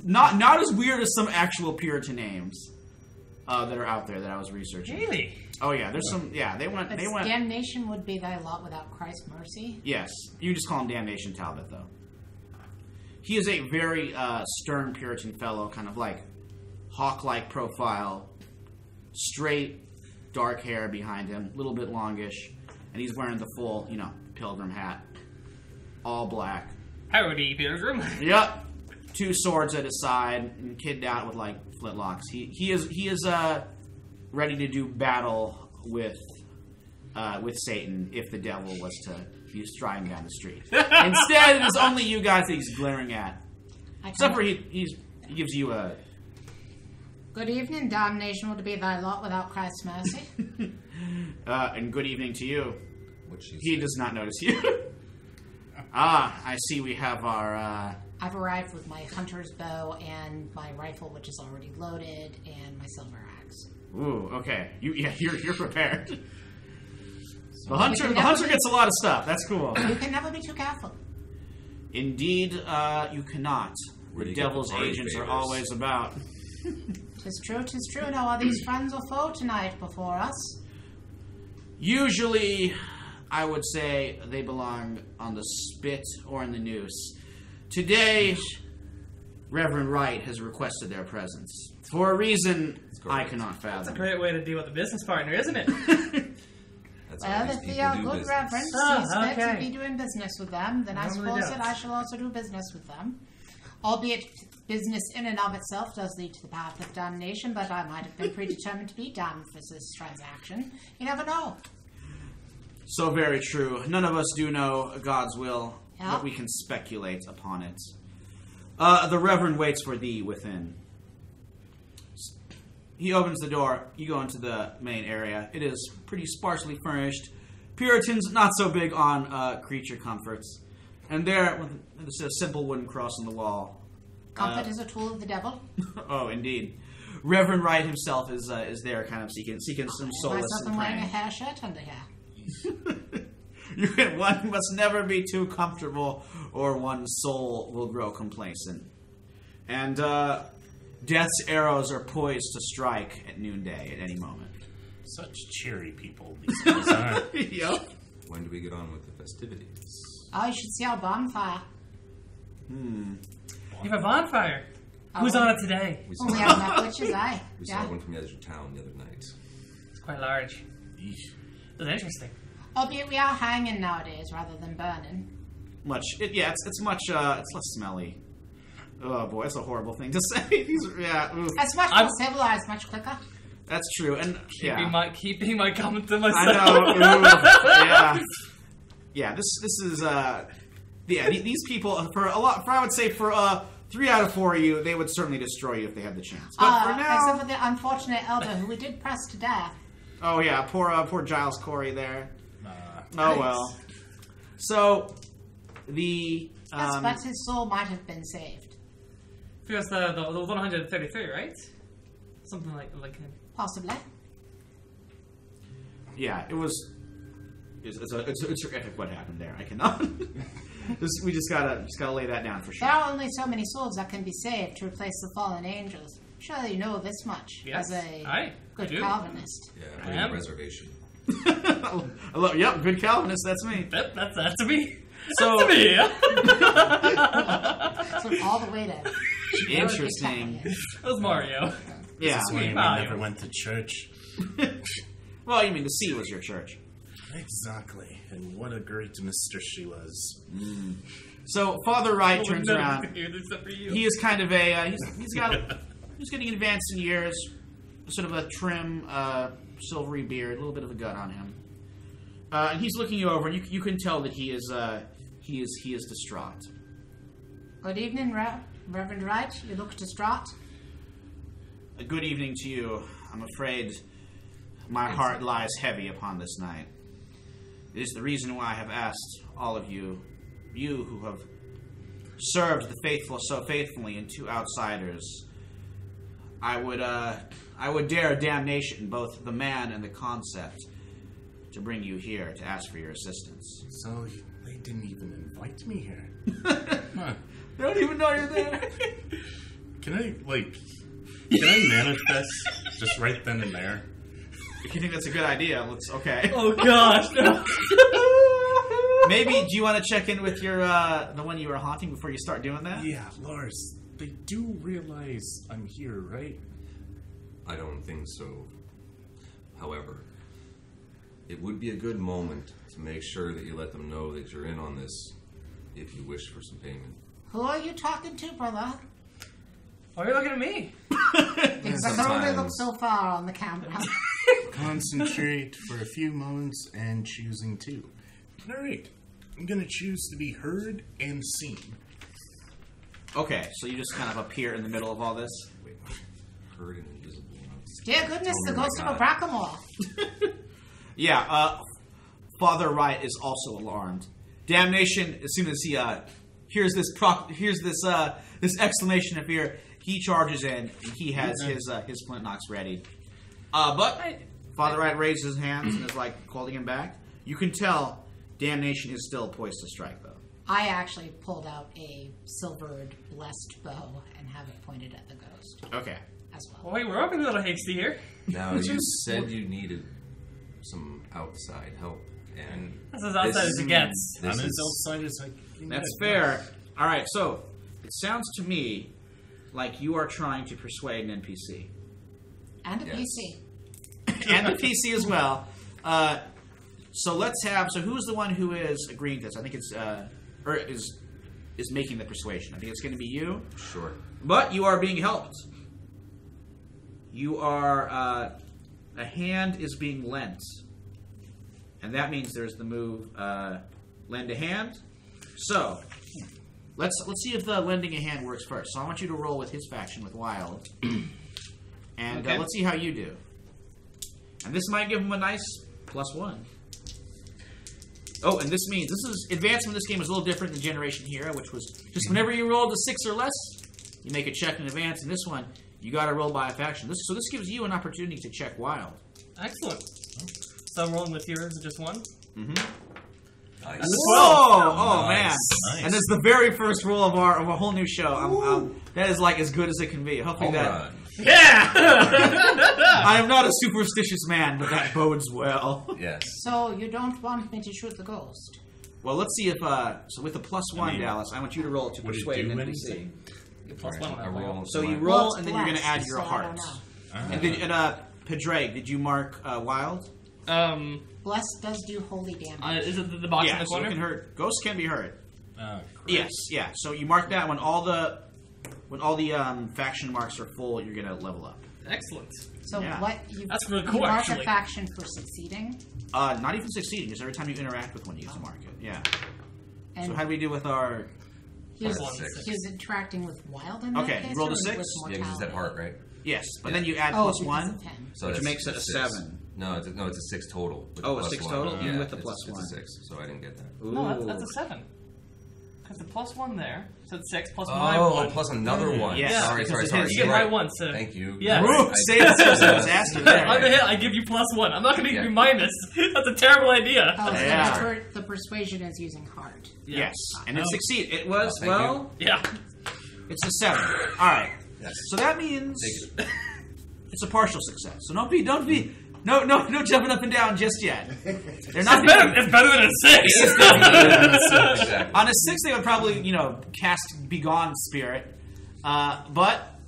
Not as weird as some actual Puritan names that are out there that I was researching. Really? Oh yeah, there's some. Yeah, they went. Damnation would be thy lot without Christ's mercy. Yes, you just call him Damnation Talbot, though. He is a very stern Puritan fellow, kind of like hawk-like profile, straight, dark hair behind him, a little bit longish, and he's wearing the full, pilgrim hat, all black. Howdy, Pilgrim. Yep, 2 swords at his side, and kitted out with like flintlocks. He is ready to do battle with Satan if the devil was to be striding down the street. Instead, it is only you guys that he's glaring at. Except for he gives you a... Good evening, damnation would be thy lot without Christ's mercy. And good evening to you. He does not notice you. I see we have our... I've arrived with my hunter's bow and my rifle, which is already loaded, and my silver axe. Ooh, okay. You're prepared. The hunter gets a lot of stuff. That's cool. You can never be too careful. Indeed, you cannot. The devil's agents are always about. 'Tis true. Now, are these friends or foe tonight before us? Usually, I would say they belong on the spit or in the noose. Today, Reverend Wright has requested their presence. For a reason I cannot fathom. That's a great way to deal with a business partner, isn't it? Well, if they are good reverends, sees fit to be doing business with them, then I suppose that I shall also do business with them. Albeit business in and of itself does lead to the path of damnation, but I might have been predetermined to be damned for this transaction. You never know. So very true. None of us do know God's will, Yeah. but we can speculate upon it. The Reverend waits for thee within. He opens the door. You go into the main area. It is pretty sparsely furnished. Puritans not so big on creature comforts. And there, with a simple wooden cross on the wall. Comfort is a tool of the devil. Oh, indeed. Reverend Wright himself is there, kind of seeking some solace Myself and am wearing a praying. hair shirt under here. One must never be too comfortable, or one's soul will grow complacent. And death's arrows are poised to strike at noonday at any moment. Such cheery people these guys are. Yep. When do we get on with the festivities? Oh, you should see our bonfire. You have a bonfire. Who's on it today? We Oh, we have enough witches, aye. we Yeah. saw one from the edge of town the other night. It's quite large. That's interesting. Albeit we are hanging nowadays rather than burning. It's less smelly. Oh boy, that's a horrible thing to say. Oof. It's much more civilized, much quicker. That's true. And Keeping my comment to I myself. know. Oof. Yeah. This is these people I would say for 3 out of 4 of you, they would certainly destroy you if they had the chance. But for now, except for the unfortunate elder who we did press to death. oh yeah, poor Giles Corey there. Oh Nice. well. So the Yes, but his soul might have been saved. Because the 133, right? Something like him. Possibly. yeah, it was. It's horrific what happened there. I cannot. We just gotta lay that down for sure. There are only so many souls that can be saved to replace the fallen angels. Surely you know this much Yes. as a I good do. Calvinist. Yeah, I bring am. a reservation. Yep, good Calvinist. That's me. That's me. So That's me. So all the way to interesting. That was Mario. Yeah. That's why we Mario. never went to church. Well, you mean the sea was your church. Exactly. And what a great mistress she was. So Father Wright turns None around. of it except for you. He is kind of he's getting advanced in years, sort of a trim, silvery beard, a little bit of a gut on him, and he's looking you over, and you can tell that he is distraught. Good evening, Reverend Wright. You look distraught. A good evening to you. I'm afraid my heart lies heavy upon this night. It is the reason why I have asked all of you who have served the faithful so faithfully, and 2 outsiders. I would dare damnation, both the man and the concept, to bring you here to ask for your assistance. So They didn't even invite me here. Huh. They don't even know you're there. Can I manifest just right then and there? If you think that's a good idea, okay. Oh gosh, no. Maybe, do you want to check in with your, the one you were haunting before you start doing that? Yeah, Lars, they do realize I'm here, right? I don't think so. However, it would be a good moment to make sure that you let them know that you're in on this if you wish for some payment. Who are you talking to, brother? Why are you looking at me? Because I can only look so far on the camera. Concentrate for a few moments and choosing to. Alright, I'm gonna choose to be heard and seen. Okay, so you just kind of appear in the middle of all this? Wait, heard and invisible. Dear goodness, the Oh my ghost of a God. Brackemore. Yeah, Father Wright is also alarmed. Damnation, as soon as he hears this this exclamation of fear, he charges in, and he has his flint knocks ready. But Father Wright raises his hands and is like calling him back. You can tell Damnation is still poised to strike, though. I actually pulled out a silvered blessed bow and have it pointed at the ghost Okay. as well. Wait, we're all gonna be a little hasty here. Now, you said you needed some outside help, and That's as outside as it gets. I'm this as is outside as I can That's get. fair. All right, so it sounds to me like you are trying to persuade an NPC. And a Yes. PC. And the PC as well. So let's have. So who's the one who is agreeing to this? I think it's or is making the persuasion. I think it's going to be you. sure. But you are being helped. You are a hand is being lent, and that means there's the move lend a hand. So let's see if the lending a hand works first. So I want you to roll with his faction with Wild, and Okay. let's see how you do. And this might give him a nice +1. Oh, and this means advancement in this game is a little different than Generation Hero, which was just whenever you rolled a 6 or less, you make a check in advance. In this one, you got to roll by a faction. So this gives you an opportunity to check Wild. Excellent. So I'm rolling with yours, just one. Nice. Whoa! Oh man! Nice. And this is the very first roll of our whole new show. That is like as good as it can be. Hopefully Home that. run. Yeah! I am not a superstitious man, but that bodes well. Yes. So you don't want me to shoot the ghost? Well, let's see if so with the +1, Dallas, I want you to roll to would it persuade do an NPC. anything? Plus Alright, one on I that roll. roll. So you my- roll, Well, and then you're going to blessed, add your so I heart. don't know. And Pedreg, did you mark Wild? Blessed does do holy damage. Is it the box in Yeah, the so it corner? can hurt. Ghosts can be hurt. Correct. Yes, yeah. So you mark that when all the faction marks are full, you're going to level up. Excellent. So yeah. what you That's really you cool, mark actually. a faction for succeeding, Not even succeeding, because every time you interact with one, you use a mark it. Yeah. and So how do we do with our? he was, Plus six. he was interacting with wild in that Okay, you case, rolled or a six? with Yeah, because it's that mortality? heart, right? Yes, but Yeah. then you add Oh, plus because one. of 10. So Which that's makes it a six. 7. No, it's a 6 total. with Oh, the a plus 6 one. total? Even Yeah, with the it's- plus it's 1. a 6, so I didn't get that. No, that's a 7. Because the +1 there, so it's 6 plus Oh, my 1. plus another one. Yes, Sorry. because it Sorry. is- You You're get right. my 1, so. Thank you. Yeah. You're Woo! right. Say it's a disaster there. On the hit, I give you +1. I'm not going to give Yeah. you minus. That's a terrible idea. Oh, so Yeah. that's where the persuasion is using heart. Yes, and it succeeded. It was Thank well. Yeah. It's a 7. All right. Yes. So that means Take it. it's a partial success. So don't be no jumping up and down just yet. They're not It's better than a 6. Exactly. on a 6. They would probably cast Begone Spirit, but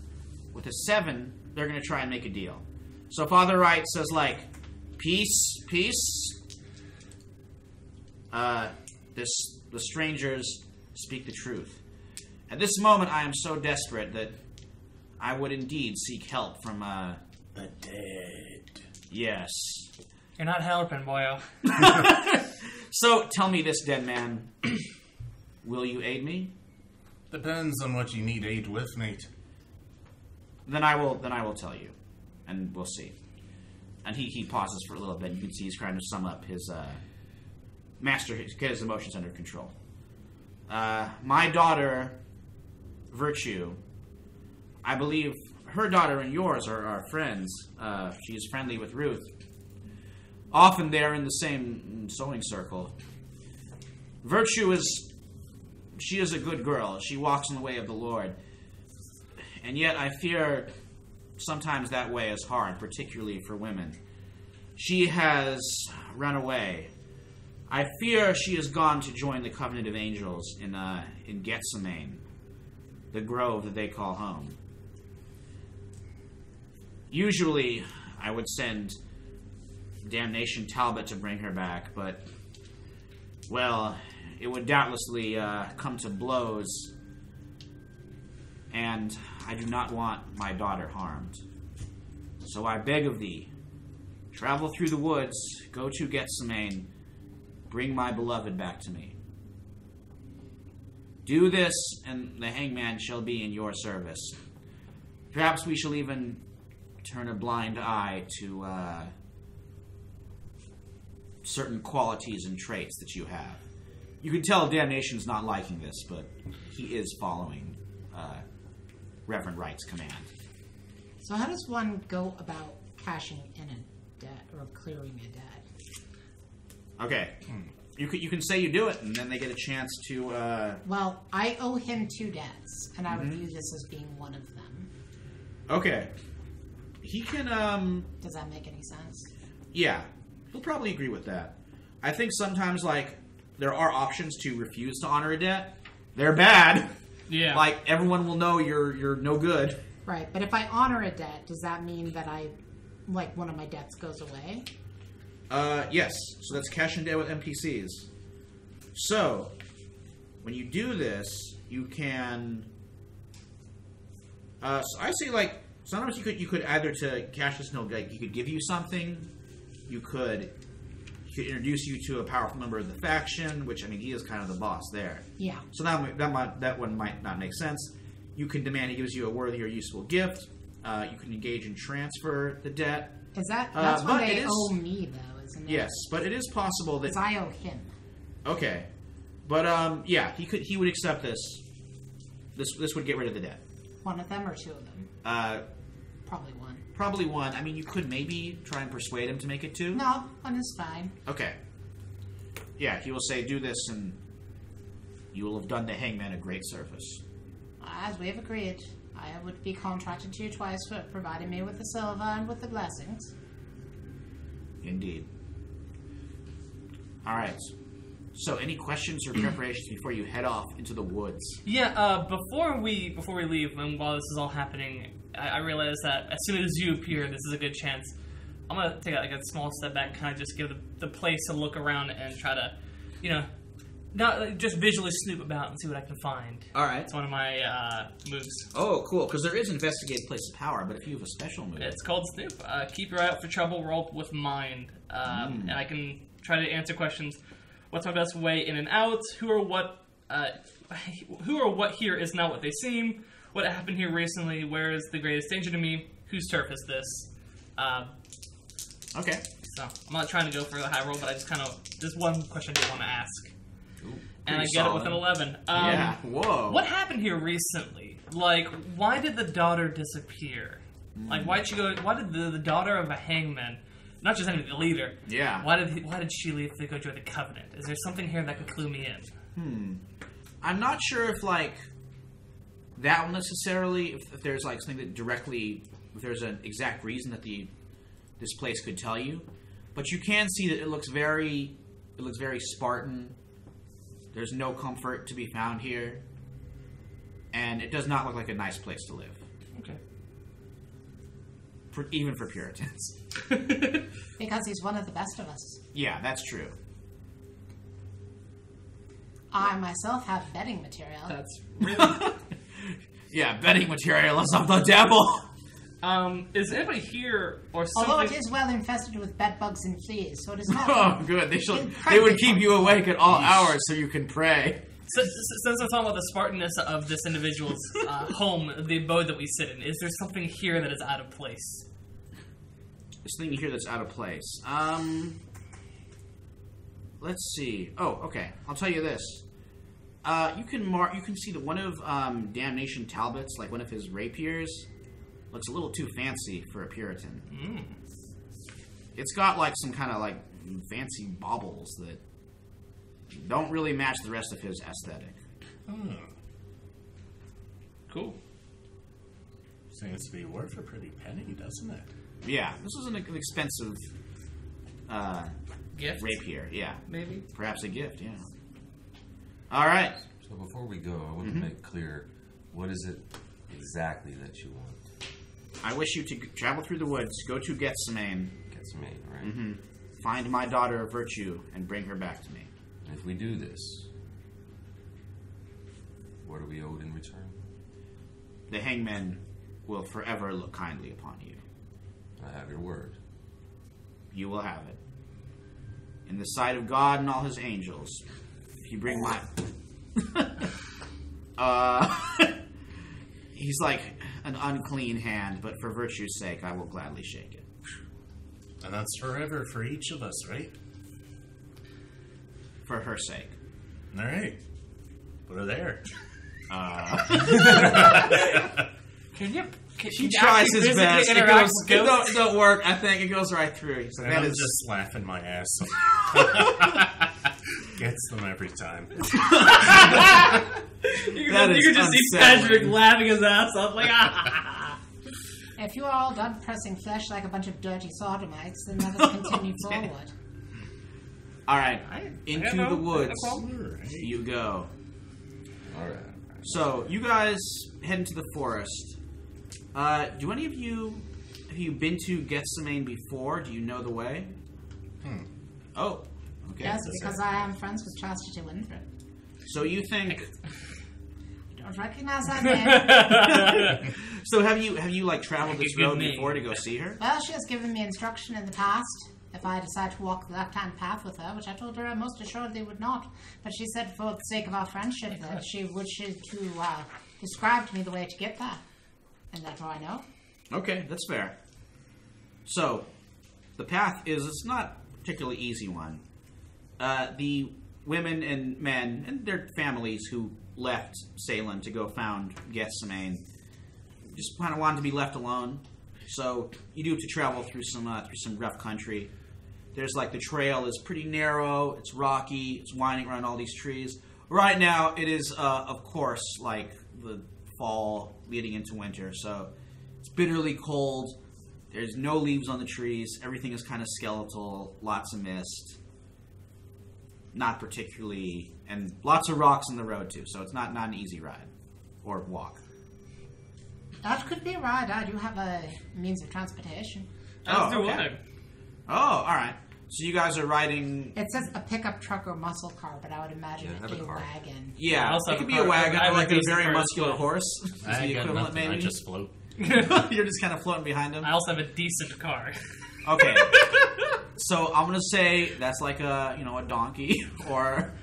with a 7, they're going to try and make a deal. So Father Wright says peace. The strangers speak the truth. At this moment, I am so desperate that I would indeed seek help from The dead. Yes. You're not helping, boyo. So tell me this, dead man. Will you aid me? Depends on what you need aid with, mate. Then I will tell you, and we'll see. And he pauses for a little bit. You can see he's trying to sum up his get his emotions under control. My daughter, Virtue, I believe her daughter and yours are friends. She is friendly with Ruth. Often they're in the same sewing circle. Virtue is... She is a good girl. She walks in the way of the Lord. And yet I fear sometimes that way is hard, particularly for women. She has run away. I fear she has gone to join the Covenant of Angels in Gethsemane, the grove that they call home. Usually, I would send Damnation Talbot to bring her back, but, well, it would doubtlessly come to blows, and I do not want my daughter harmed. So I beg of thee, travel through the woods, go to Gethsemane, bring my beloved back to me. Do this, and the hangman shall be in your service. Perhaps we shall even turn a blind eye to certain qualities and traits that you have. You can tell Damnation's not liking this, but he is following Reverend Wright's command. So how does one go about cashing in a debt or clearing a debt? Okay. You can say you do it, and then they get a chance to... Well, I owe him 2 debts, and I would view this as being one of them. Okay. He can, Does that make any sense? Yeah. He'll probably agree with that. I think sometimes, like, there are options to refuse to honor a debt. They're bad. Yeah. Like, everyone will know you're no good. Right, but if I honor a debt, does that mean that one of my debts goes away? Yes. So that's cash and debt with NPCs. So, when you do this, you can... so I say, like, sometimes you could either to cash this note, like, he could give you something, he could introduce you to a powerful member of the faction, which, I mean, he is kind of the boss there. Yeah. So that one might not make sense. You can demand he gives you a worthy or useful gift. You can engage in transfer the debt. Is that's what but they owe me, though, isn't it? Yes, but it is possible that... Because I owe him. Okay. But, yeah, he would accept this. This would get rid of the debt. One of them or 2 of them? Probably one. Probably one. I mean, you could maybe try and persuade him to make it 2. No, one is fine. Okay. Yeah, he will say, do this, and you will have done the hangman a great service. As we have agreed, I would be contracted to you twice for providing me with the silver and with the blessings. Indeed. All right. So, any questions or preparations before you head off into the woods? Yeah, before we leave, and while this is all happening, I realize that as soon as you appear, this is a good chance. I'm gonna take a small step back, kind of just give the place a look around and try to, not just visually snoop about and see what I can find. All right. It's one of my moves. Oh, cool. Because there is investigate place of power, but if you have a special move, It's called Snoop. Keep your eye out for trouble. Roll with mind, and I can try to answer questions. What's my best way in and out? Who or what here is not what they seem? What happened here recently? Where is the greatest danger to me? Whose turf is this? Okay. So I'm not trying to go for the high roll, but I just kind of there's one question I do want to ask, and I get solid. it with an 11. Yeah. Whoa. What happened here recently? Like, why did the daughter disappear? Like, why did she go? Why did the daughter of a hangman? Not just any the leader. Yeah. Why did she leave to go join the Covenant? Is there something here that could clue me in? I'm not sure if, like, that one necessarily, if there's, like, something that directly, if there's an exact reason that this place could tell you. But you can see that it looks very Spartan. There's no comfort to be found here. And it does not look like a nice place to live. Okay. Even for Puritans. Because he's one of the best of us. Yeah, that's true. I myself have betting material. That's really. Yeah, betting material is of the devil. Is anybody here or something? Although it is well infested with bed bugs and fleas, so it is not. Oh, good. They would keep you awake at all hours so you can pray. Since I'm talking about the Spartanness of this individual's home, the abode that we sit in, is there something here that is out of place? There's something here that's out of place. Let's see. Oh, okay. I'll tell you this. You can see that one of Damnation Talbot's, like one of his rapiers, looks a little too fancy for a Puritan. It's got like some kind of like fancy baubles that don't really match the rest of his aesthetic. Cool. Seems to be worth a pretty penny, doesn't it? Yeah, this was an expensive Gift? rapier. Yeah, Maybe. perhaps a gift. Yeah. All right. So before we go, I want to make clear, what is it exactly that you want? I wish you to travel through the woods, go to Gethsemane, Get some aid, right? find my daughter of virtue, and bring her back to me. And if we do this, what are we owed in return? The Hangmen will forever look kindly upon you. I have your word. You will have it. In the sight of God and all his angels, if you bring my... He's like an unclean hand, but for virtue's sake, I will gladly shake it. And that's forever for each of us, right? For her sake. All right. Put her there. He tries his best. It don't work. I think it goes right through. He's like, And that I'm is just laughing my ass off. Gets them every time. You That can is just see unsettling. Patrick laughing his ass off, like, ah. If you are all done pressing flesh like a bunch of dirty sodomites, then let us continue forward. all right. I Into have no- the woods All right. you go. All right. So you guys head into the forest. Do any of you have you been to Gethsemane before? Do you know the way? Oh, okay. Yes, because I am friends with Chastity Winfred. So you think? You don't recognize that name? So have you like traveled this Good road name. before to go see her? Well, she has given me instruction in the past if I decide to walk the left-hand path with her, which I told her I most assuredly would not. But she said for the sake of our friendship that she wishes to describe to me the way to get there. And therefore I know. Okay, that's fair. So the path it's not a particularly easy one. The women and men and their families who left Salem to go found Gethsemane just kind of wanted to be left alone. So you do have to travel through some rough country. There's like the trail is pretty narrow, it's rocky, it's winding around all these trees. Right now it is of course like the fall leading into winter, so it's bitterly cold. There's no leaves on the trees, everything is kind of skeletal, lots of mist. Not particularly, and lots of rocks in the road too, so it's not an easy ride or walk. That could be a ride. I do have a means of transportation. How's the okay. weather? Oh, all right. So you guys are riding. It says a pickup truck or muscle car, but I would imagine Yeah, it'd have be a a car. wagon. Yeah, also it have could a be a car. wagon I have or a like a decent very car as muscular well. horse. Is I the got equivalent, nothing. maybe? I just float. You're just kind of floating behind him. I also have a decent car. Okay. So I'm gonna say that's like a donkey or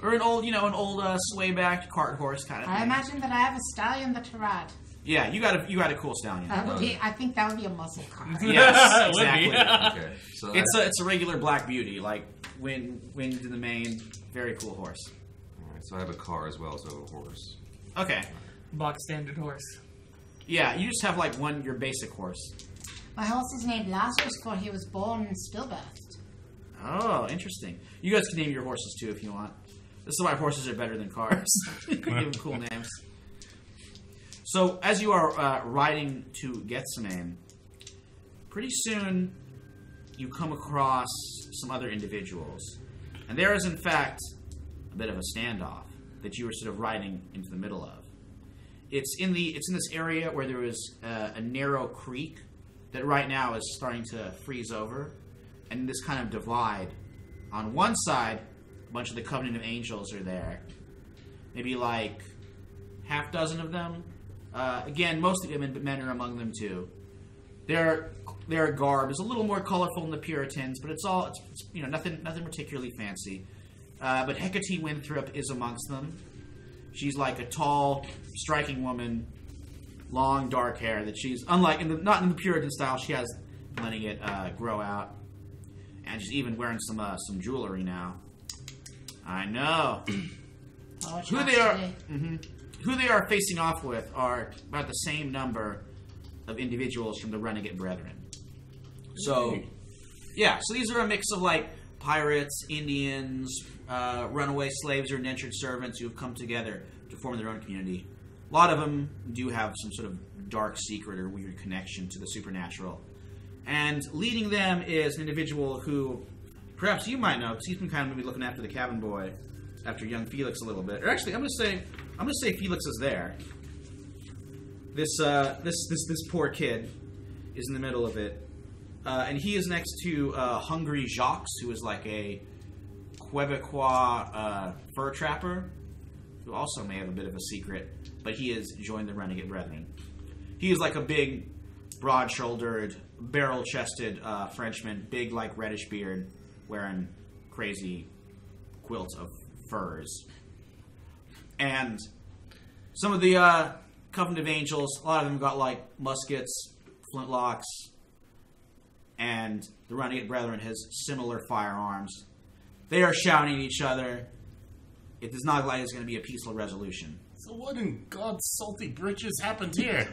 an old sway-backed cart horse kind of I thing. imagine that I have a stallion that to ride. Yeah, you got a cool stallion. That would be. I think that would be a muscle car. Yes, It would be. exactly. Okay. So It's a regular black beauty, like wind in the mane. Very cool horse. all right, so I have a car as well, so a horse. Okay. Box standard horse. Yeah, you just have like your basic horse. My horse is named Lazarus, for he was born stillbirthed. Oh, interesting. You guys can name your horses too if you want. This is why horses are better than cars. Give them cool names. So, as you are riding to Gethsemane, pretty soon you come across some other individuals. And there is, in fact, a bit of a standoff that you are sort of riding into the middle of. It's in this area where there is a narrow creek that right now is starting to freeze over. And this kind of divide. On one side, a bunch of the Covenant of Angels are there. Maybe like half dozen of them. Again, mostly women, but men are among them too. Their garb is a little more colorful than the Puritans, but it's nothing particularly fancy. But Hecate Winthrop is amongst them. She's like a tall, striking woman, long dark hair that she's not in the Puritan style. She has letting it grow out, and she's even wearing some jewelry now. I know. Oh, Who they are facing off with are about the same number of individuals from the Renegade Brethren. So, yeah, so these are a mix of like pirates, Indians, runaway slaves, or indentured servants who have come together to form their own community. A lot of them do have some sort of dark secret or weird connection to the supernatural. And leading them is an individual who perhaps you might know, because he's been kind of maybe looking after the cabin boy, after young Felix a little bit. Or actually, I'm gonna say Felix is there. This poor kid is in the middle of it, and he is next to Hungry Jacques, who is like a Quebecois fur trapper, who also may have a bit of a secret, but he has joined the Renegade Brethren. He is like a big, broad-shouldered, barrel-chested Frenchman, big like reddish beard, wearing crazy quilts of furs. And some of the Covenant of Angels, a lot of them got like muskets, flintlocks, and the Renegade Brethren has similar firearms. They are shouting at each other. It does not look like it's going to be a peaceful resolution. So what in God's salty britches happened here?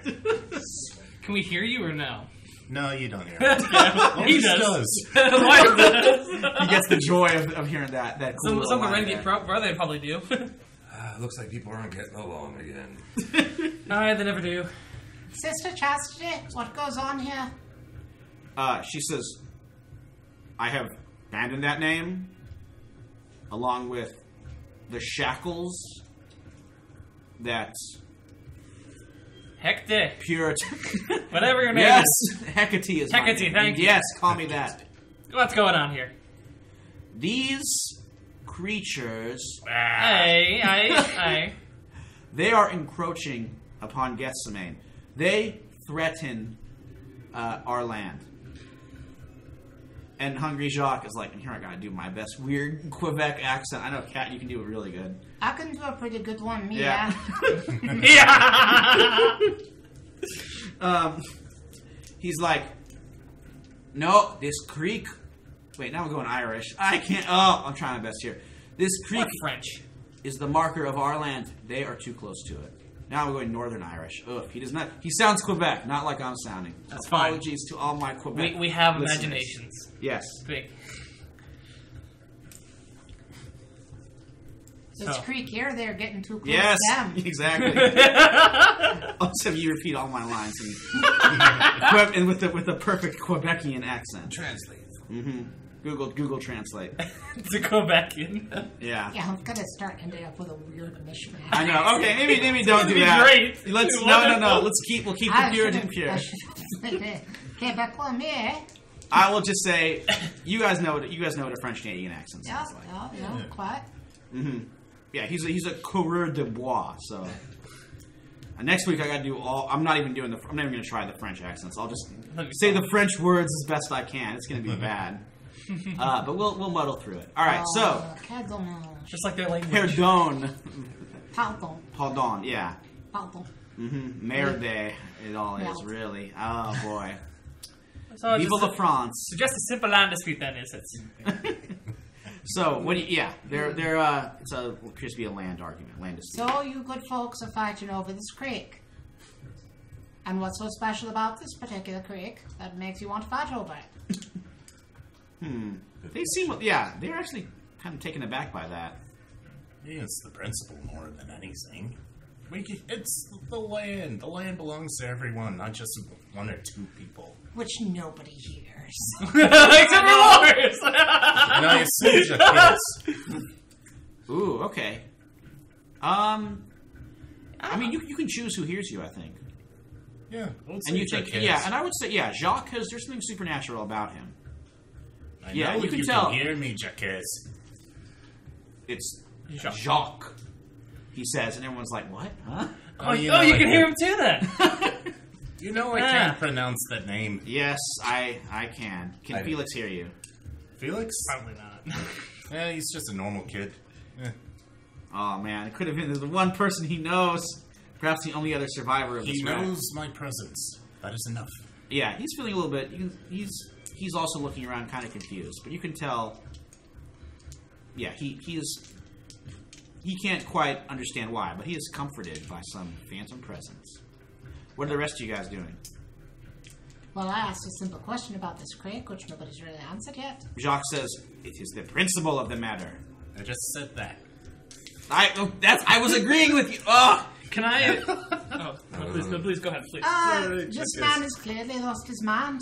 Can we hear you or no? No, you don't hear. He does. Why does? He gets the joy of hearing that cool Some of the line Renegade there. brother probably do. Looks like people aren't getting along again. Alright, they never do. Sister Chastity, what goes on here? She says, I have abandoned that name, along with the shackles that Hecate. Puritan... Whatever your name Yes! is. Hecate is my Hecate, name. thank you. Yes, call me that. What's going on here? These creatures, Aye. they are encroaching upon Gethsemane. They threaten our land. And Hungry Jacques is like, and here I gotta do my best weird Quebec accent. I know, Kat, you can do it really good. I can do a pretty good one, me. Yeah. Yeah! He's like, no, this creek. Wait, now I'm going Irish. I can't. Oh, I'm trying my best here. This creek What French? is the marker of our land. They are too close to it. Now I'm going Northern Irish. Ugh, he does not. He sounds Quebec, not like I'm sounding. That's fine. Apologies to all my Quebec. We have listeners. imaginations. Yes. Big. This So. creek here, they're getting too close Yes. to them. Exactly. I'll just have you repeat all my lines and with the perfect Quebecian accent. Translate. Mm-hmm. Google Translate. To go back in. Yeah. Yeah, I'm gonna start ending up with a weird mishmash. I know. Okay, maybe don't do be that. great. Let's Dude, no. We'll keep the Puritan pure. I should have said Quebecois, me. I will just say, you guys know what a French Canadian accent Yeah, sounds like. yeah, quite. Mm-hmm. Yeah, he's a coureur de bois. So next week I got to do all. I'm not even going to try the French accents. I'll just say the French words as best I can. It's going to be bad, but we'll muddle through it. All right. So Pardon. Just like their language. pardon, Pardon. pardon. Yeah. Pardon. Mm-hmm. Merde. It all is Merde. really. Oh boy. So Vive just, la France. so just a simple land dispute then, is it? So what do you? Yeah, they're it's appears to be a land argument, land dispute. So you good folks are fighting over this creek. And what's so special about this particular creek that makes you want to fight over it? They seem, yeah, they're actually kind of taken aback by that. Yeah, it's the principle more than anything. It's the land. The land belongs to everyone, not just one or two people. Which nobody hears. Except for Lars! And I assume kids. Ooh, okay. I mean, you can choose who hears you, I think. Yeah, I would say And you Jacques. think, yeah, and I would say, yeah, Jacques, because there's something supernatural about him. I yeah, know you can you tell. can hear me, Jacques. It's Jacques. Jacques, he says, and everyone's like, what? Huh? Oh, you can hear him too then! You know I can't pronounce that name. Yes, I can. Can I do. Felix hear you? Felix? Probably not. Yeah, he's just a normal kid. Eh. Oh, man, it could have been the one person he knows. Perhaps the only other survivor of He this wreck. knows my presence. That is enough. Yeah, he's feeling a little bit. He's also looking around, kind of confused. But you can tell. Yeah, he can't quite understand why, but he is comforted by some phantom presence. What are the rest of you guys doing? Well, I asked a simple question about this creek, which nobody's really answered yet. Jacques says, "It is the principle of the matter." I just said that. I was agreeing with you. Oh, Can I? Please go ahead, please. This man has clearly lost his mind.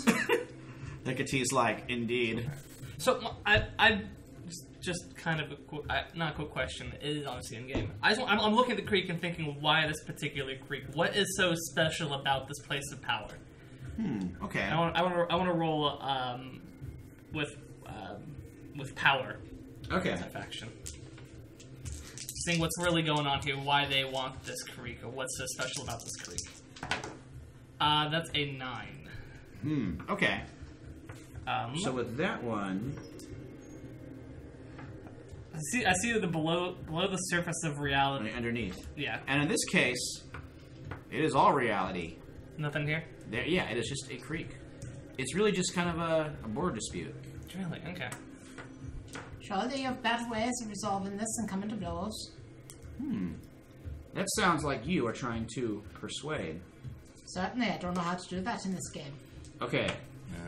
Hecate's like, indeed. So I just kind of not a quick question. It is obviously in game. I'm looking at the creek and thinking, why this particular creek? What is so special about this place of power? Okay. I want to roll with power. Okay. As a faction. Seeing what's really going on here, why they want this creek, or what's so special about this creek. That's a 9. Okay. So with that one, I see the below the surface of reality. underneath. Yeah. And in this case, it is all reality. Nothing here? Yeah, it is just a creek. It's really just kind of a border dispute. Really? Okay. Surely you have better ways of resolving this than coming to blows. That sounds like you are trying to persuade. Certainly, I don't know how to do that in this game. Okay.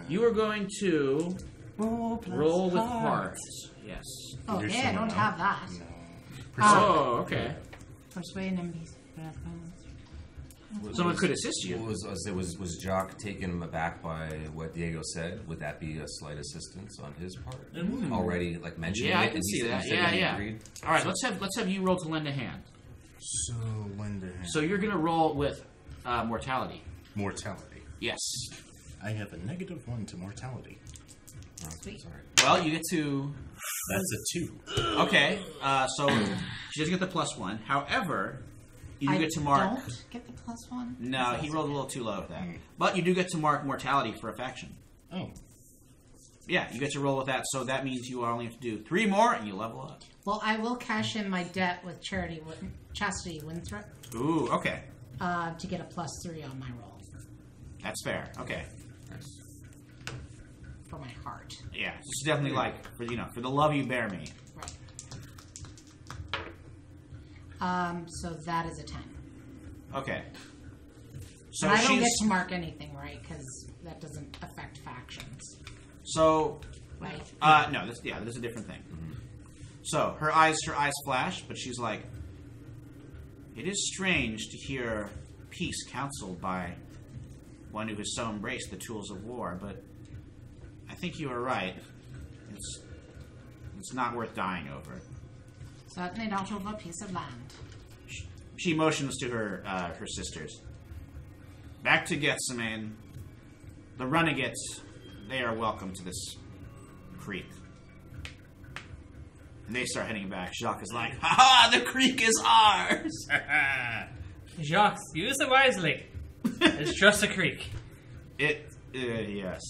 You are going to roll with heart. Yes. Oh, There's yeah, I don't someone have that. Oh, okay. Persuade and Someone could assist you. Was Jock taken aback by what Diego said? Would that be a slight assistance on his part? Already, like mentioning Yeah, it. I can and he see said- that. he said he Yeah. agreed? All right, let's have you roll to lend a hand. So, Linda. So you're gonna roll with mortality. Mortality. Yes. I have a -1 to mortality. Oh, sorry. Well, you get to. That's a 2. Okay. So she doesn't get the +1. However, you do I get to mark. don't get the +1? No, he rolled a little too low with that. But you do get to mark mortality for a faction. Oh. Yeah, you get to roll with that, so that means you only have to do 3 more and you level up. Well, I will cash in my debt with Chastity Winthrop Ooh, okay. to get a +3 on my roll That's fair. Okay. Nice. for my heart. Yeah, it's definitely like, for the love you bear me. Right. So that is a 10. Okay. So And I don't she's. get to mark anything, right? Because that doesn't affect factions, So, right? no, this is a different thing. So her eyes flash, but she's like, "It is strange to hear peace counseled by one who has so embraced the tools of war, but I think you are right. It's not worth dying over." Certainly not over a piece of land. She motions to her sisters. Back to Gethsemane. The Runagates, they are welcome to this creek. And they start heading back. Jacques is like, "Ha ha! The creek is ours!" Jacques, use it wisely. It's just a creek. Yes.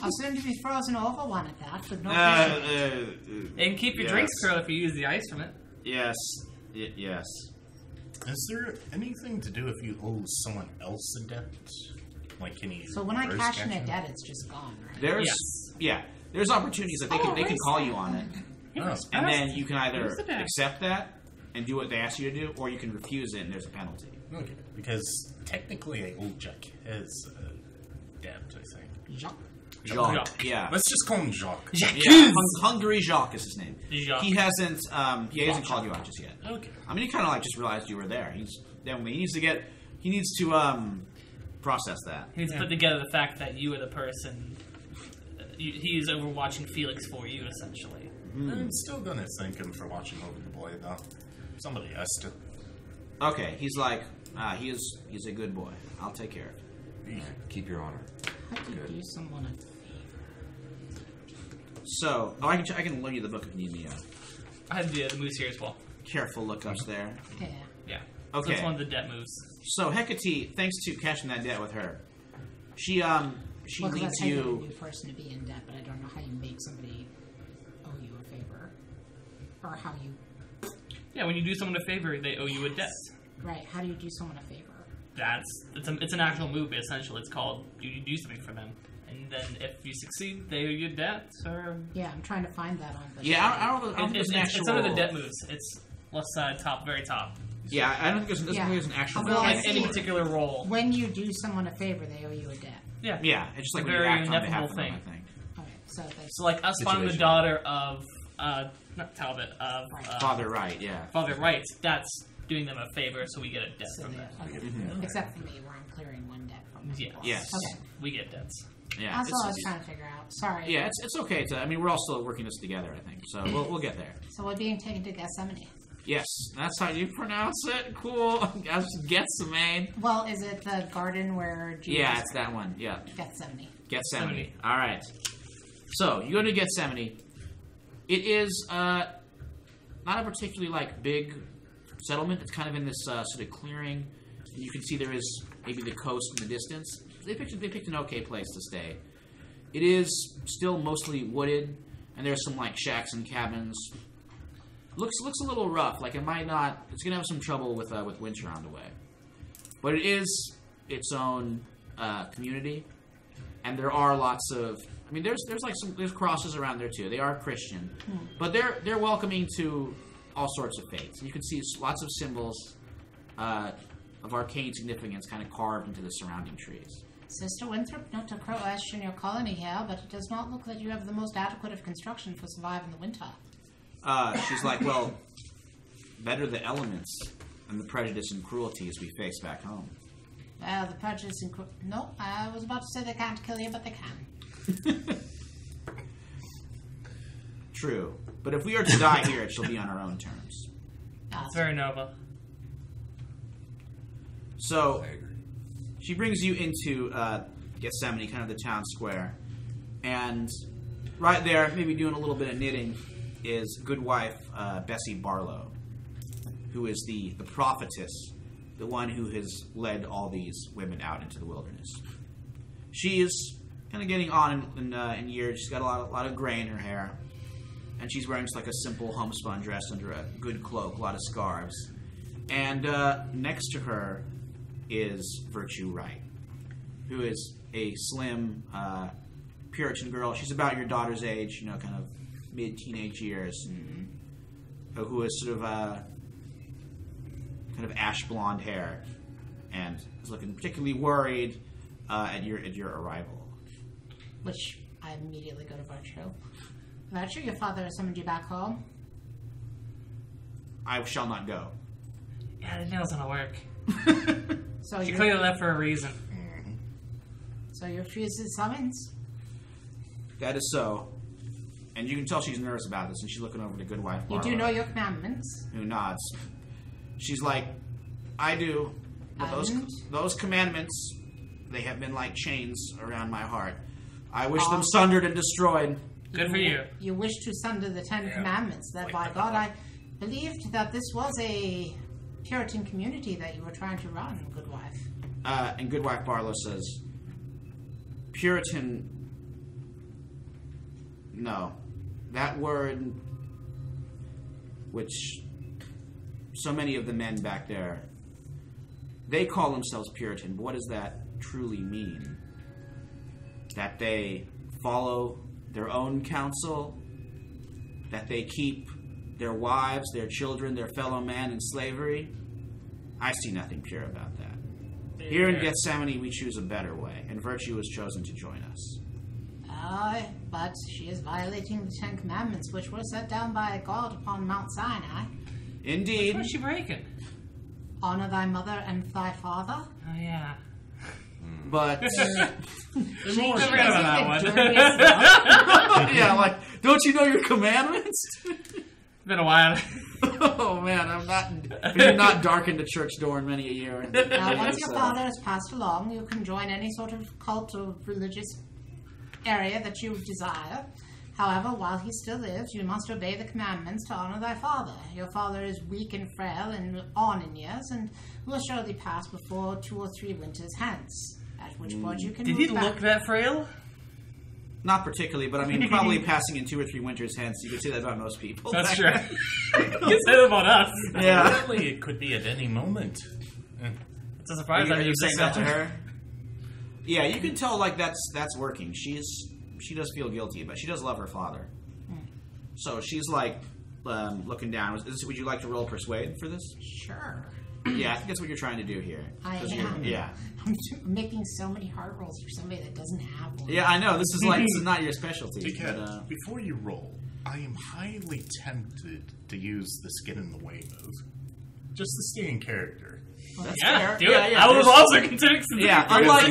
I'll soon to be frozen over one at that, with no And keep your drinks curled if you use the ice from it. Yes. Yes. Is there anything to do if you owe someone else a debt? Like, can you... So when I reverse cash in a it? debt, it's just gone, right? There's opportunities that they can call you on it. Oh. And then you can either Where's the debt? accept that and do what they ask you to do, or you can refuse it and there's a penalty. Okay, because technically I owe Jack his debt, I think. Jacques. Yeah. Let's just call him Jacques. Yeah. Hungary Jacques is his name. Jacques. He hasn't called you out just yet. Okay. I mean, he kind of just realized you were there. He needs to process that. He needs to put together the fact that you are the person. He is overwatching Felix for you, essentially. I'm still gonna thank him for watching over the boy, though. Somebody has to. Okay, he's like, he's a good boy. I'll take care of him. Keep your honor. How do you do someone a favor? So, I can loan you the book if you need me. I have the moves here as well. Careful lookups there. Yeah. Yeah. Okay. So that's one of the debt moves. So Hecate, thanks to cashing that debt with her, she Well, 'cause leads that's how you you. get a new person to be in debt, but I don't know how you make somebody owe you a favor. Or how you... Yeah, when you do someone a favor, they owe you a debt. Right, how do you do someone a favor? It's an actual move, essentially. It's called you do something for them. And then if you succeed, they owe you debt, or... Yeah, I'm trying to find that on the Yeah, I don't know. It's under the debt moves. It's left side, top, very top. Yeah, I don't think there's an actual. Well, Like any particular role. When you do someone a favor, they owe you a debt. Yeah. Yeah, it's just like A when you very act on behalf ineffable of them, thing. I think. Okay, so that's So like us finding the Situation. daughter of not Talbot of Father Wright, yeah. Father Wright. That's doing them a favor, so we get a debt so from they- that. okay. Except for me, where I'm clearing one debt from them. Yeah. Yes. Okay. We get debts. Yeah. That's all I was it's- trying to figure out. Sorry. Yeah, it's okay to. I mean, we're all still working this together, I think. So we'll get there. So we're being taken to Gethsemane. Yes, that's how you pronounce it. Cool. That's Gethsemane. Well, is it the garden where Jesus... Yeah, it's that one. Yeah, Gethsemane. Gethsemane. All right. So you go to Gethsemane. It is not a particularly big settlement. It's kind of in this sort of clearing. You can see there is maybe the coast in the distance. They picked an okay place to stay. It is still mostly wooded, and there's some shacks and cabins. Looks a little rough. It might not. It's gonna have some trouble with winter on the way. But it is its own community, and there are lots of. I mean, there's crosses around there too. They are Christian, but they're welcoming to all sorts of faiths. You can see lots of symbols of arcane significance kind of carved into the surrounding trees. Sister Winthrop, not to question your colony here, but it does not look that you have the most adequate of construction for surviving the winter. She's like, well, better the elements and the prejudice and cruelties we face back home. Well, the prejudice and no, I was about to say they can't kill you, but they can. True. But if we are to die here, it shall be on our own terms. It's very Nova. So, she brings you into Gethsemane, kind of the town square. And right there, maybe doing a little bit of knitting, is good wife Bessie Barlow, who is the prophetess, the one who has led all these women out into the wilderness. She is kind of getting on in years. She's got a lot of gray in her hair, and she's wearing just a simple homespun dress under a good cloak, a lot of scarves. And next to her is Virtue Wright, who is a slim Puritan girl. She's about your daughter's age, kind of mid-teenage years, who is sort of kind of ash blonde hair, and is looking particularly worried at your arrival. Which I immediately go to Virtue. Virtue, your father has summoned you back home. I shall not go. Yeah, the nail's gonna work. So She you clearly left for a reason. so you refuse his summons. That is so. And you can tell she's nervous about this, and she's looking over to good wife You Barlow, do know your commandments. who nods. She's like, I do. But And? those commandments, they have been like chains around my heart. I wish them sundered and destroyed. Good for you. You wish to sunder the Ten Commandments. That by God, I believed that this was a Puritan community that you were trying to run, good wife. And good wife Barlow says, Puritan, no. That word, which so many of the men back there, they call themselves Puritan, but what does that truly mean? That they follow their own counsel? That they keep their wives, their children, their fellow man in slavery? I see nothing pure about that. Here in Gethsemane, we choose a better way, and Virtue has chosen to join us. Aye, but she is violating the Ten Commandments, which were set down by God upon Mount Sinai. Indeed. What's she breaking? Honor thy mother and thy father. Oh yeah. But, I forgot She about that is the one. dirtiest yeah, don't you know your commandments? It's been a while. Oh, man, you're not darkened a church door in many a year. Now, once your father has passed along, you can join any sort of cult or religious area that you desire. However, while he still lives, you must obey the commandments to honor thy father. Your father is weak and frail and on in years, and will surely pass before 2 or 3 winters hence. At which point you can Did move he back. look that frail? Not particularly, but I mean, probably passing in 2 or 3 winters hence. You could say that about most people. That's true. You said it about us. Yeah. Really, it could be at any moment. It's a surprise. Are I you just saying that to her? Yeah, you can tell that's working. She does feel guilty, but she does love her father. So she's like, looking down. Would you like to roll persuade for this? Sure. Yeah, I think that's what you're trying to do here. I 'Cause am. Yeah. I'm making so many heart rolls for somebody that doesn't have one. Yeah, I know. This is not your specialty. Because But, before you roll, I am highly tempted to use the skin in the way move. Just to stay in character. that's Yeah, fair. do it. Yeah, I was there's- also considering some Yeah, different unlike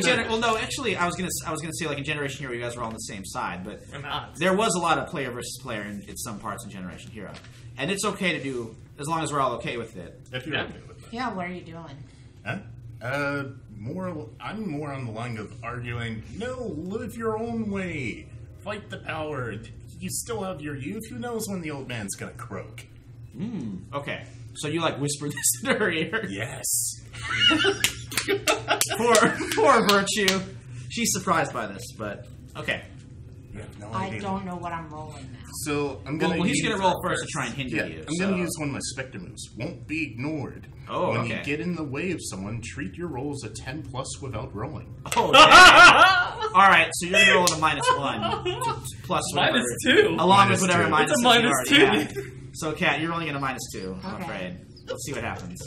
thinking. well, no, actually, I was gonna say like in Generation Hero, you guys were all on the same side, but We're not. there was a lot of player versus player in some parts in Generation Hero, and it's okay to do as long as we're all okay with it. If you're Yeah. okay with that. Yeah, what are you doing? Huh? I'm more on the line of arguing, no, live your own way. Fight the power. You still have your youth. Who knows when the old man's gonna croak? Okay, so you like whisper this in her ear. Yes. Poor Virtue. She's surprised by this, but okay. You have no I idea. don't know what I'm rolling now. So I'm gonna. Well, he's use- gonna roll first to try and hinder Yeah, you. I'm gonna use one of my Spectre moves. Won't be ignored. Oh, when okay. you get in the way of someone, treat your rolls a 10+ without rolling. Oh, dang. All right, so you're gonna roll a -1 plus whatever, -2. along with whatever -2. minus It's a you -2. already had. So, Kat, you're rolling at a -2. I'm Okay. afraid. Let's see what happens.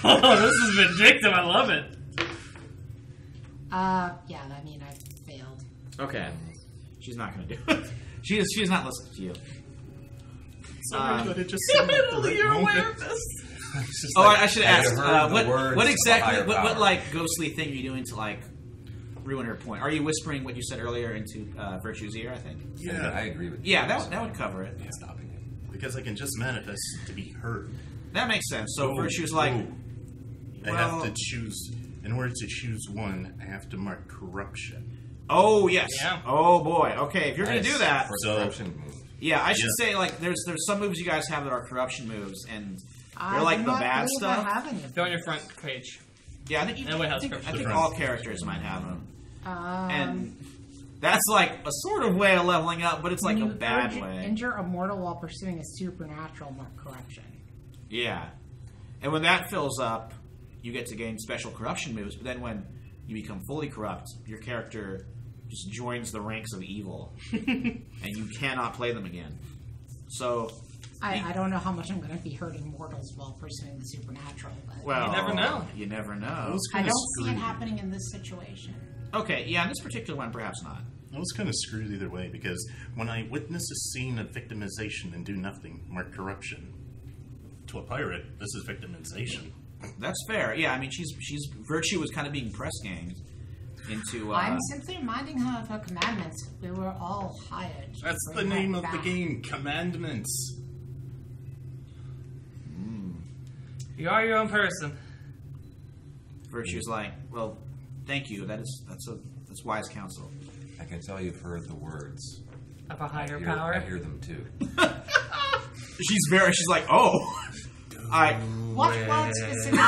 Oh, this is vindictive. I love it. Yeah, I mean, I failed. Okay, she's not gonna do it. She's not listening to you. Sorry, but it just seemed like the right You're aware moment. of this. It's just Oh, like- I should I ask. heard the words What of a exactly? higher What power. like ghostly thing are you doing to like ruin her point? Are you whispering what you said earlier into Virtue's ear? I think. yeah, I agree with you. Yeah, that would cover it. Stopping it. because I can just manifest to be heard. That makes sense. So Oh, Virtue's like, oh. I well- have to choose. In order to choose one, I have to mark corruption. oh yes, Yeah. oh boy. Okay, if you're gonna do that, First So- corruption move. yeah, I should Yeah. say like there's some moves you guys have that are corruption moves, and I they're like do the not bad believe stuff. I have any of Go on your front page. Yeah, I think, Nobody has I think corruption. Different. all characters might have them, them. and that's like a sort of way of leveling up, but it's like when a you bad way. injure a mortal while pursuing a supernatural mark corruption. Yeah. And when that fills up, you get to gain special corruption moves, but then when you become fully corrupt, your character just joins the ranks of evil. And you cannot play them again. So, I don't know how much I'm going to be hurting mortals while pursuing the supernatural, but well... You never know. You never know. was I kinda don't see it screwed. happening in this situation. Okay, yeah, in this particular one, perhaps not. I was kind of screwed either way because when I witness a scene of victimization and do nothing, mark corruption. To a pirate, this is victimization. That's fair. Yeah, I mean, she's Virtue was kind of being press ganged into... I'm simply reminding her of her commandments. We were all hired. to That's bring the her name of the back. game, Commandments. You are your own person. Virtue's like, well, thank you. That's wise counsel. I can tell you've heard the words. Of a higher I power. hear them too. She's like, oh... What words specifically?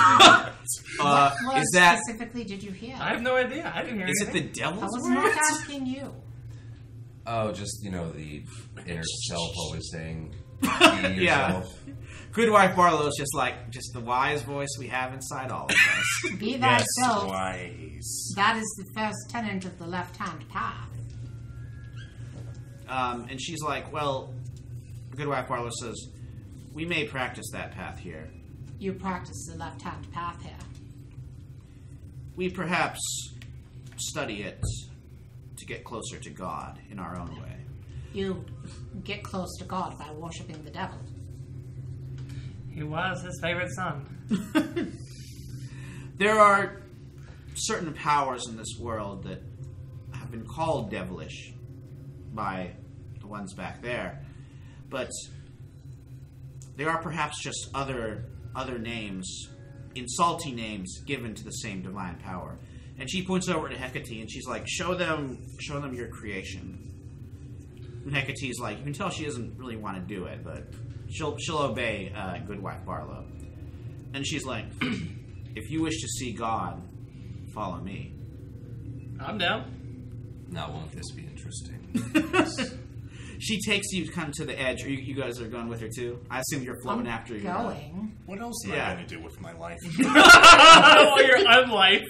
Uh, What is that specifically did you hear? I have no idea. I didn't hear is it the anything. I devil's was words? not asking you. Oh, just the inner self always saying, "Be Yeah. yourself." Good wife Barlow's just the wise voice we have inside all of us. Be Yes, thyself. wise. That is the first tenet of the left-hand path. And she's like, well, Good wife Barlow says, we may practice that path here. You practice the left-hand path here. We perhaps study it to get closer to God in our own way. You get close to God by worshipping the devil. He was his favorite son. There are certain powers in this world that have been called devilish by the ones back there, but there are perhaps just other names, insulting names given to the same divine power. And she points over to Hecate and she's like, show them your creation. And Hecate's like, you can tell she doesn't really want to do it, but she'll obey Good wife Barlow. And she's like, if you wish to see God, follow me. I'm down. Now, won't this be interesting? She takes you kind of to the edge. Or you guys are going with her too? I assume you're floating after you. Going. What else am Yeah. I going to do with my life? Oh, you're unlife.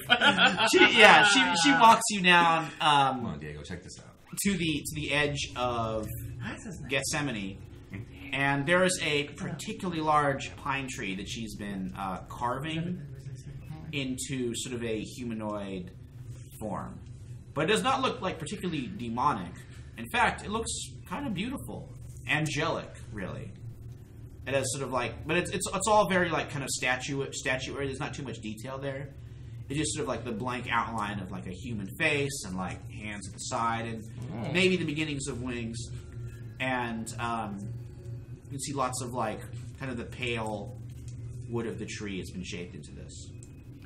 She walks you down Come on, Diego, check this out. to the edge of That's his name. Gethsemane, And there is a particularly large pine tree that she's been carving into sort of a humanoid form. But it does not look like particularly demonic. In fact, it looks kind of beautiful. Angelic, really. It has sort of like... But it's all very like kind of statuary. There's not too much detail there. It's just sort of like the blank outline of like a human face and like hands at the side and maybe the beginnings of wings. And you can see lots of like kind of the pale wood of the tree has been shaped into this.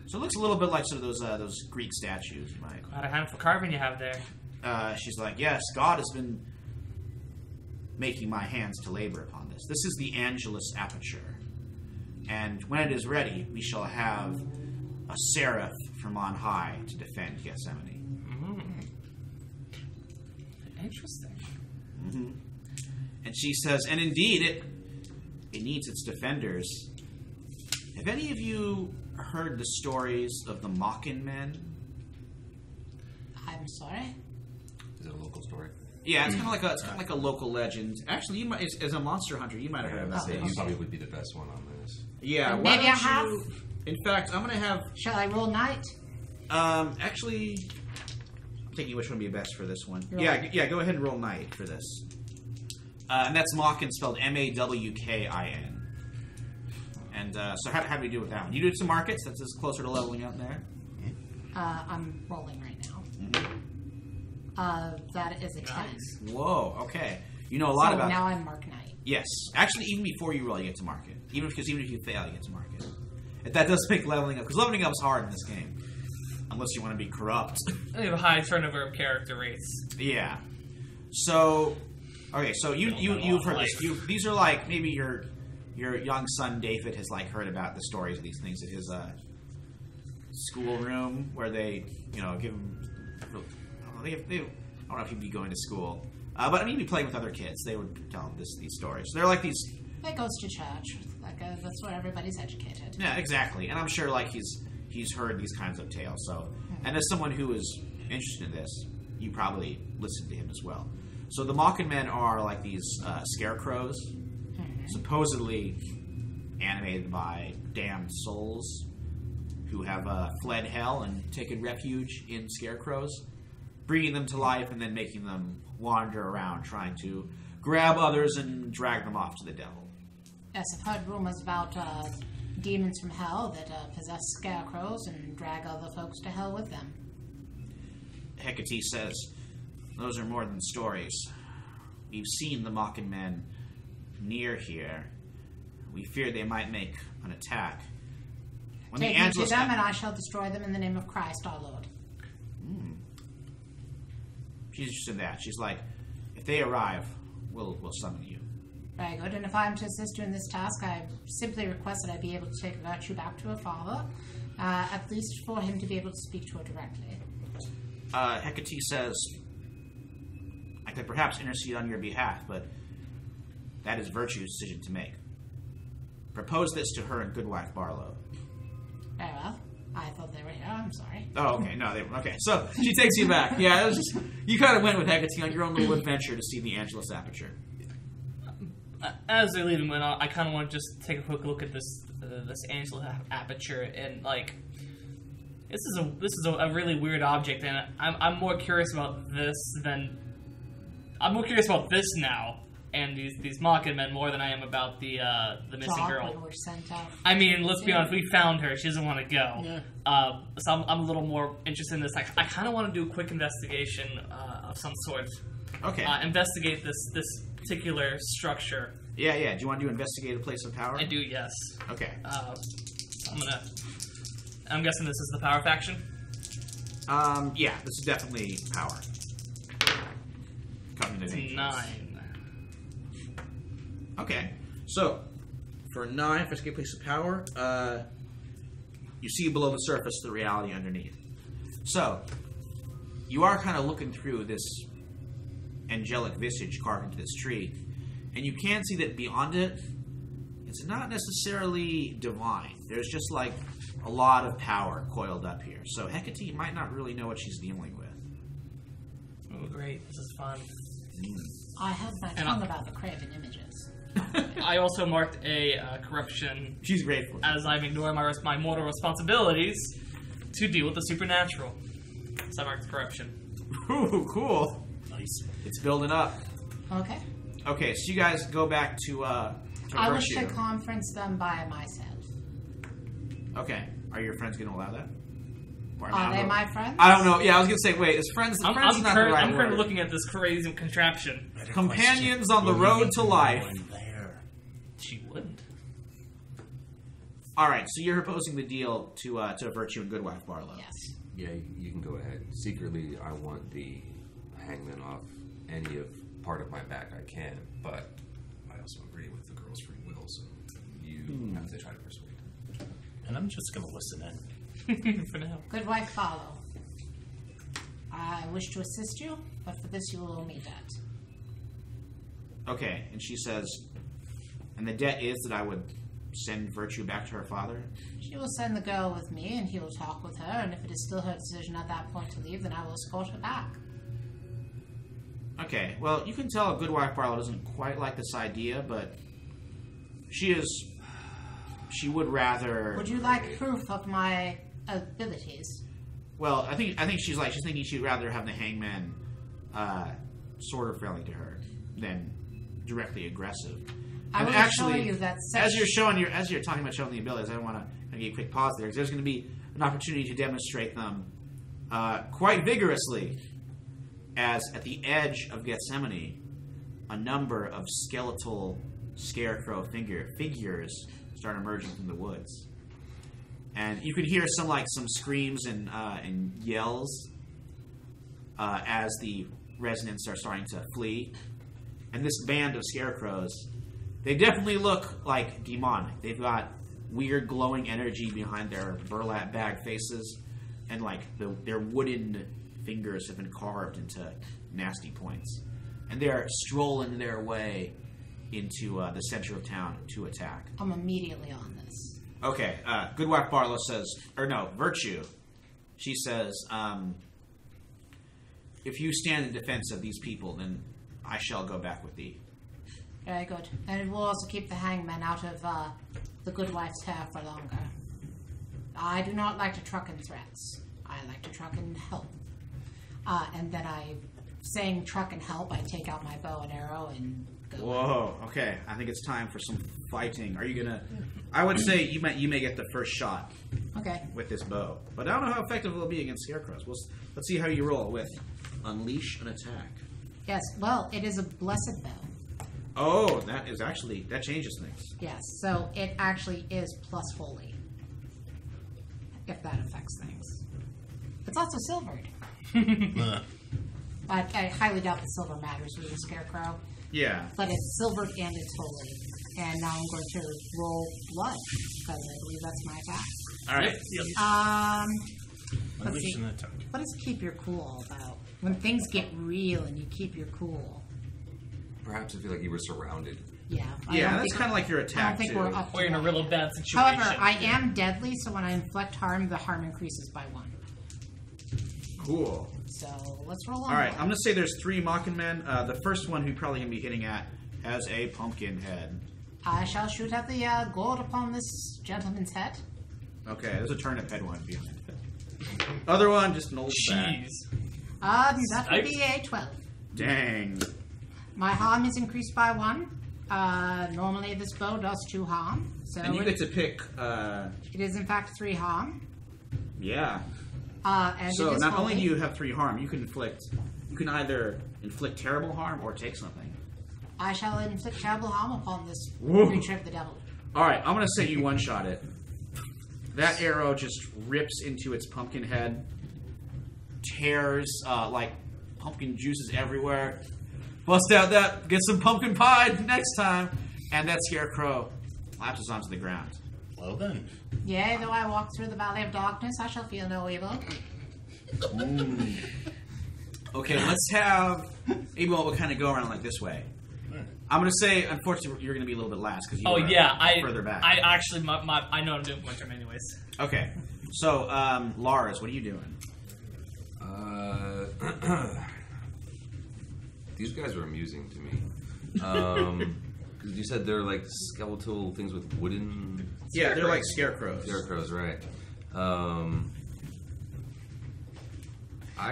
So it looks a little bit like sort of those Greek statues, you might. Quite a handful of carving you have there. She's like, yes, God has been making my hands to labor upon this. This is the Angelus aperture. And when it is ready, we shall have a seraph from on high to defend Gethsemane. Interesting. Mm-hmm. And she says, and indeed, it needs its defenders. Have any of you heard the stories of the Hangmen? I'm sorry? Is it a local story? Yeah, it's kind of like a local legend. Actually, you might, as a monster hunter, you might have heard about You this. probably would be the best one on this. Yeah, Maybe why I don't have. you? In fact, I'm going to have. Shall I roll night? Actually, I'm thinking which one would be best for this one. Roll. Yeah. Go ahead and roll night for this. And that's Mawkin spelled Mawkin. And so how do we do with that one? You do some markets. That's just closer to leveling up there. I'm rolling right now. That is a 10. Whoa. Okay. You know a lot about. Now I'm mark night. Yes. Actually, even before you roll, you get to mark it. Even if you fail, you get to mark it. That does make leveling up, because leveling up is hard in this game, unless you want to be corrupt. We have a high turnover of character rates. Yeah. So, okay. So you've heard this. These are like maybe your young son David has like heard about the stories of these things at his schoolroom where they give him. I don't know if he'd be going to school, but I mean, he'd be playing with other kids. They would tell him these stories. So they're like these. It goes to church. That's where everybody's educated. Yeah, exactly. And I'm sure like he's heard these kinds of tales. So, and as someone who is interested in this, you probably listened to him as well. So the Hangmen are like these scarecrows, supposedly animated by damned souls who have fled hell and taken refuge in scarecrows, bringing them to life and then making them wander around trying to grab others and drag them off to the devil. Yes, I've heard rumors about demons from hell that possess scarecrows and drag other folks to hell with them. Hecate says, those are more than stories. We've seen the Hangmen near here. We fear they might make an attack. When Take the me to Angelus them, and I shall destroy them in the name of Christ our Lord. She's interested in that. She's like, if they arrive, we'll summon you. Very good. And if I am to assist you in this task, I simply request that I be able to take Virtue back to her father, at least for him to be able to speak to her directly. Hecate says, I could perhaps intercede on your behalf, but that is Virtue's decision to make. Propose this to her and Goodwife Barlow. Very well. I thought they were here. I'm sorry. Oh, okay. No, they were. Okay, so she takes you back. Yeah, it was just, you kind of went with Hecate on your own little adventure to see the Angelus aperture. As they're leaving, I kind of want to just take a quick look at this Angelus aperture, and like, this is a really weird object, and I'm more curious about this now, and these Hangmen more than I am about the missing girl. Were sent out. I mean, let's be honest, we found her. She doesn't want to go. Yeah. So I'm a little more interested in this. I kind of want to do a quick investigation of some sort. Okay. Investigate this particular structure. Yeah. Do you want to do investigate a place of power? I do, yes. Okay. I'm guessing this is the power faction? Yeah, this is definitely power. Cognitive Angels. 9. Okay. So, for 9, investigate place of power, you see below the surface the reality underneath. So, you are kind of looking through this angelic visage carved into this tree, and you can see that beyond it, it's not necessarily divine. There's just like a lot of power coiled up here. So Hecate might not really know what she's dealing with. Oh, great. This is fun. I held my tongue about the craven images. I also marked a corruption She's grateful. as I'm ignoring my mortal responsibilities to deal with the supernatural. So I marked corruption. Ooh, cool. Nice. It's building up. Okay. Okay, so you guys go back to I wish Virtue. to conference them by myself. Okay, are your friends going to allow that? Or Are they not? my friends? I don't know. Yeah, I was going to say, wait, is friends? I'm friends is not the right currently word. looking at this crazy contraption. Better Companions question. on the Will road you to be life. going there? She wouldn't. All right, so you're proposing the deal to Virtue and Goodwife Barlow. Yes. Yeah, you can go ahead. Secretly, I want the hangman off any of part of my back I can, but I also agree with the girl's free will, so you have to try to persuade her. And I'm just going to listen in. For now. Good wife, follow. I wish to assist you, but for this you will owe me debt. Okay, and she says, and the debt is that I would send Virtue back to her father? She will send the girl with me, and he will talk with her, and if it is still her decision at that point to leave, then I will escort her back. Okay, well, you can tell Goodwife Barlow doesn't quite like this idea, but she would rather... Would you like proof of my abilities? Well, I think she's thinking she'd rather have the hangman sort of friendly to her than directly aggressive. I And will actually, assure you that as you're talking about showing the abilities, I want to give you a quick pause there because there's going to be an opportunity to demonstrate them quite vigorously. As at the edge of Gethsemane, a number of skeletal scarecrow figures start emerging from the woods, and you can hear some screams and yells as the residents are starting to flee. And this band of scarecrows, they definitely look like demonic. They've got weird glowing energy behind their burlap bag faces, and their wooden fingers have been carved into nasty points. And they're strolling their way into the center of town to attack. I'm immediately on this. Okay, Goodwife Barlow says, Virtue. She says, if you stand in defense of these people, then I shall go back with thee. Very good. And we'll also keep the hangman out of the good wife's hair for longer. I do not like to truck in threats. I like to truck in help. And then saying truck and help, I take out my bow and arrow and go. Whoa, okay. I think it's time for some fighting. Are you gonna... I would say you may get the first shot Okay. with this bow. But I don't know how effective it'll be against scarecrows. Let's see how you roll with Unleash an Attack. Yes, well, it is a blessed bow. Oh, that changes things. Yes, so it actually is plus holy. If that affects things. It's also silvered. But I highly doubt the silver matters with a scarecrow. Yeah. But it's silvered and it's holy. And now I'm going to roll blood, because I believe that's my attack. All right. Let's Unleash see. an attack. What does keep your cool all about? When things get real and you keep your cool. Perhaps I feel like you were surrounded. Yeah. Yeah, that's kind of like your I don't attack, think too. we're up to We're in a that real yet. bad situation. However, I am deadly, so when I inflict harm, the harm increases by 1. Cool. So let's roll on. All right, I'm going to say there's 3 Mockin' Men. The first one who probably going to be hitting at has a pumpkin head. I shall shoot at the gourd upon this gentleman's head. Okay, there's a turnip head one behind it. Other one, just an old bat. Jeez. That would be a 12. Dang. My harm is increased by 1. Normally this bow does 2 harm. So And you get to pick, it is in fact 3 harm. yeah. And So it is not only holy. do you have 3 harm, you can either inflict terrible harm or take something. I shall inflict terrible harm upon this Whoa. creature of the devil. All right, I'm going to say you one-shot it. That arrow just rips into its pumpkin head, tears like pumpkin juices everywhere. Bust out that, get some pumpkin pie next time, and that scarecrow lapses onto the ground. Well then. Yea, though I walk through the valley of darkness, I shall feel no evil. Okay, let's have. Maybe we'll kind of go around like this way. I'm going to say, unfortunately, you're going to be a little bit last because you Oh were yeah, further back. I actually, I know I'm doing my turn anyways. Okay, so Lars, what are you doing? These guys are amusing to me. Because you said they're like skeletal things with wooden... Yeah, they're like scarecrows. Scarecrows, right.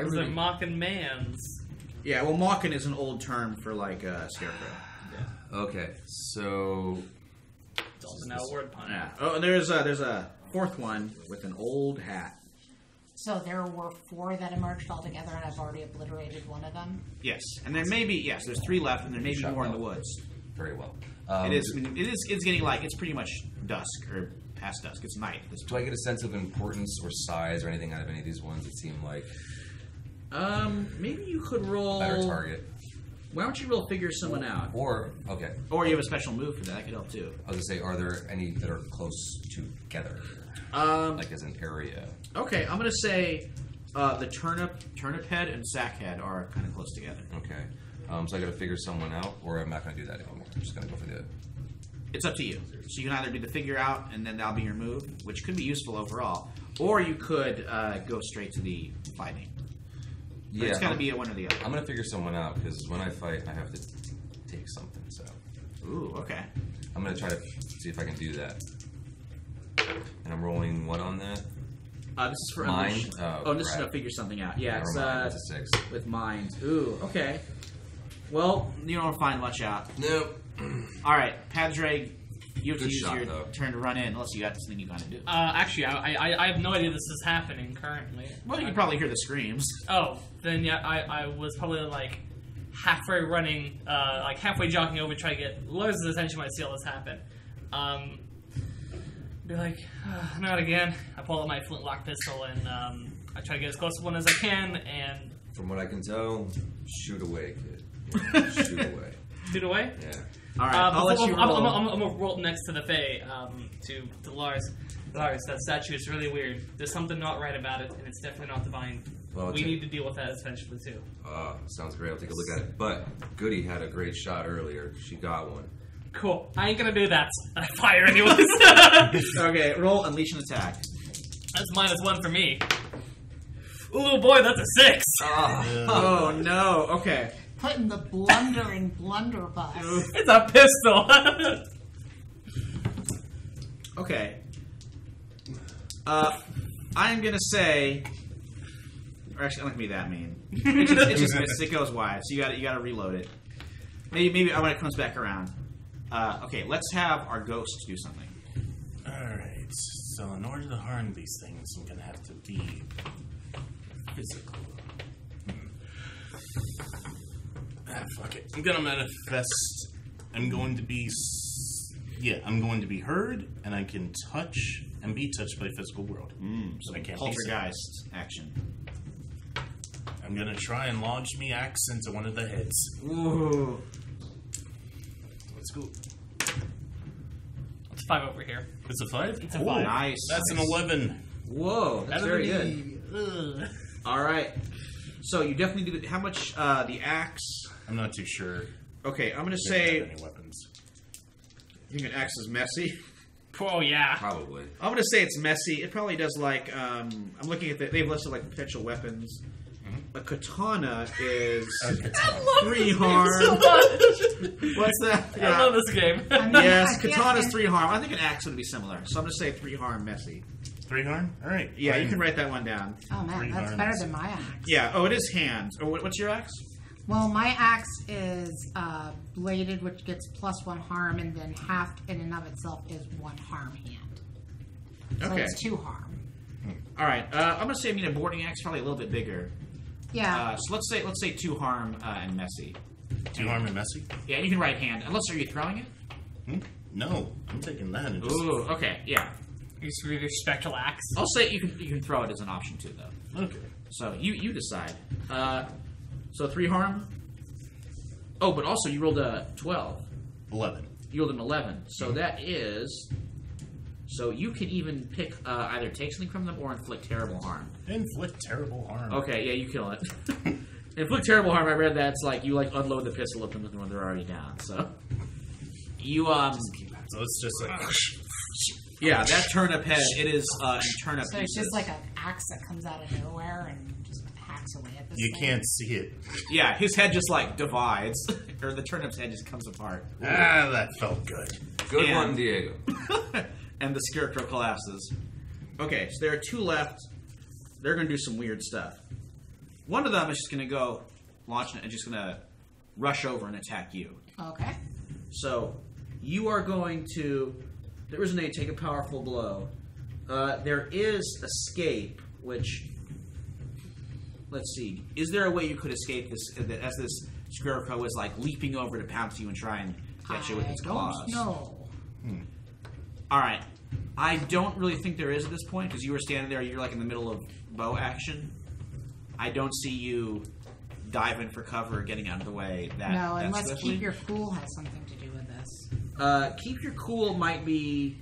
Those are mocking mans. Yeah, well, mocking is an old term for like a scarecrow. Yeah. Okay, so... It's also now a word pun. Yeah. Oh, and there's a fourth one with an old hat. So there were 4 that emerged altogether, and I've already obliterated one of them. Yes, and there may be there's 3 left, and there may be more in the woods. Very well. It's getting like it's pretty much dusk or past dusk. It's night at this Do I point. get a sense of importance or size or anything out of any of these ones that seem like Maybe you could roll. better target? Why don't you roll figure someone out? Or, okay, Or you have a special move for that. That could help too. I was going to say, are there any that are close together? Like as an area? Okay, I'm gonna say the turnip head and sack head are kind of close together. Okay. So I got to figure someone out, or I'm not going to do that anymore. I'm just going to go for the... It's up to you. So you can either do the figure out, and then that'll be your move, which could be useful overall, or you could go straight to the fighting. But Yeah, it's got to be a one or the other. I'm going to figure someone out, because when I fight, I have to take something, so... Ooh, okay. I'm going to try to see if I can do that. And I'm rolling what on that? This is for Mind? unleash. Oh, this is crap. to figure something out. Yeah, Never it's mind, that's a 6. with mind. Ooh, okay. Well, you don't find much out. Nope. All right, Padre, you have to Good use shot, your though. turn to run in, unless you got something you got to do. Actually, I have no idea this is happening currently. Well, you can probably hear the screams. Oh, then yeah, I was probably like halfway running, like halfway jogging over to try to get Lars' attention when I see all this happen. Be like, not again. I pull out my flintlock pistol and I try to get as close to one as I can and... From what I can tell, shoot away, kid. Shoot away. Shoot away? Yeah. All right, I'll let you roll. I'm gonna roll next to the Fae, to Lars. Lars, that statue is really weird. There's something not right about it, and it's definitely not divine. Well, we need to deal with that eventually, too. Sounds great. I'll take a look at it. But Goody had a great shot earlier. She got one. Cool. I ain't gonna do that. I fire anyways. Okay, roll unleash an attack. That's -1 for me. Ooh, boy, that's a 6. Oh no. Okay. Putting the blundering blunderbuss. It's a pistol. Okay. I'm gonna say. Or actually, I'm not gonna be that mean. It's just missed. It goes wide, so you gotta reload it. Maybe when it comes back around. Okay, let's have our ghosts do something. Alright, so in order to harm these things, I'm gonna have to be physical. Fuck it. I'm gonna manifest. I'm going to be heard, and I can touch and be touched by physical world. So I can't be poltergeist action. I'm gonna try and lodge me axe into one of the heads. Ooh. Let's go. It's 5 over here. It's a 5? It's a Ooh, 5. nice. That's an 11. Whoa, that's very good. Ugh. All right. So you definitely do. How much? The axe. I'm not too sure. Okay, I'm gonna if they say. have any weapons. You think an axe is messy? Oh, yeah. Probably. I'm gonna say it's messy. It probably does like. I'm looking at they've listed like potential weapons. A katana is 3 harm. So much. What's that? I love this game. I mean, Yes, I can't katana's think- 3 harm. I think an axe would be similar. So I'm gonna say 3 harm messy. 3 harm? Alright. Yeah, you fine. can write that one down. Oh man, 3 that's harm. better than my axe. Yeah. Oh, it is hands. Oh, what's your axe? Well, my axe is bladed, which gets +1 harm, and then half in and of itself is 1 harm hand. So Okay. it's 2 harm. All right. I'm gonna say a boarding axe probably a little bit bigger. Yeah. So let's say 2 harm and messy. 2 harm and messy? Yeah, you can write hand. Unless are you throwing it? No, I'm taking that and just... Ooh. Okay. Yeah. Use your spectral axe. I'll say you can throw it as an option too, though. Okay. So you decide. So 3 harm. Oh, but also you rolled a 12. 11. You rolled an 11. So that is. So you can even pick either take something from them or inflict terrible harm. Inflict terrible harm. Okay, yeah, you kill it. Inflict terrible harm. I read that it's like you unload the pistol at them when they're already down. So you So it's just like... yeah, that turnip head. It is turnip So it's pieces. just like an axe that comes out of nowhere and just hacks backs away at this You thing. can't see it. Yeah, his head just like divides, or the turnip's head just comes apart. Ah, that felt good. Good And- one, Diego. And the scarecrow collapses. Okay, so there are 2 left. They're going to do some weird stuff. One of them is just going to go launch and just going to rush over and attack you. Okay. So you are going to. There isn't a take a powerful blow. There is escape, which. Let's see. Is there a way you could escape this as this scarecrow is like leaping over to pounce you and try and get you with its claws? I don't know. All right. I don't really think there is at this point because you were standing there. You're like in the middle of bow action. I don't see you diving for cover or getting out of the way. No, unless swiftly. keep your cool has something to do with this. Keep your cool might be.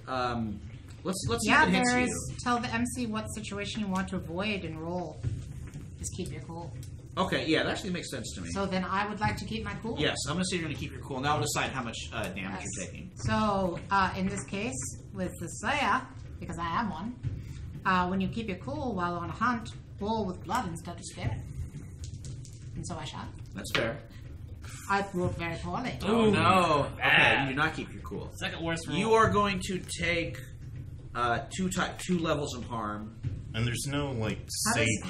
Let's see Yeah, if it hits there you. is. Tell the MC what situation you want to avoid and roll. Just keep your cool. Okay, yeah, that actually makes sense to me. So then I would like to keep my cool. Yes, I'm going to say you're going to keep your cool. Now we'll decide how much damage Yes. you're taking. So in this case, with the Slayer, because I am one, when you keep your cool while on a hunt, roll with blood instead of spirit. And so I shot. That's fair. I rolled very poorly. Oh no! Okay, bad. you do not keep your cool. Second worst roll. You are going to take 2 levels of harm. And there's no, like,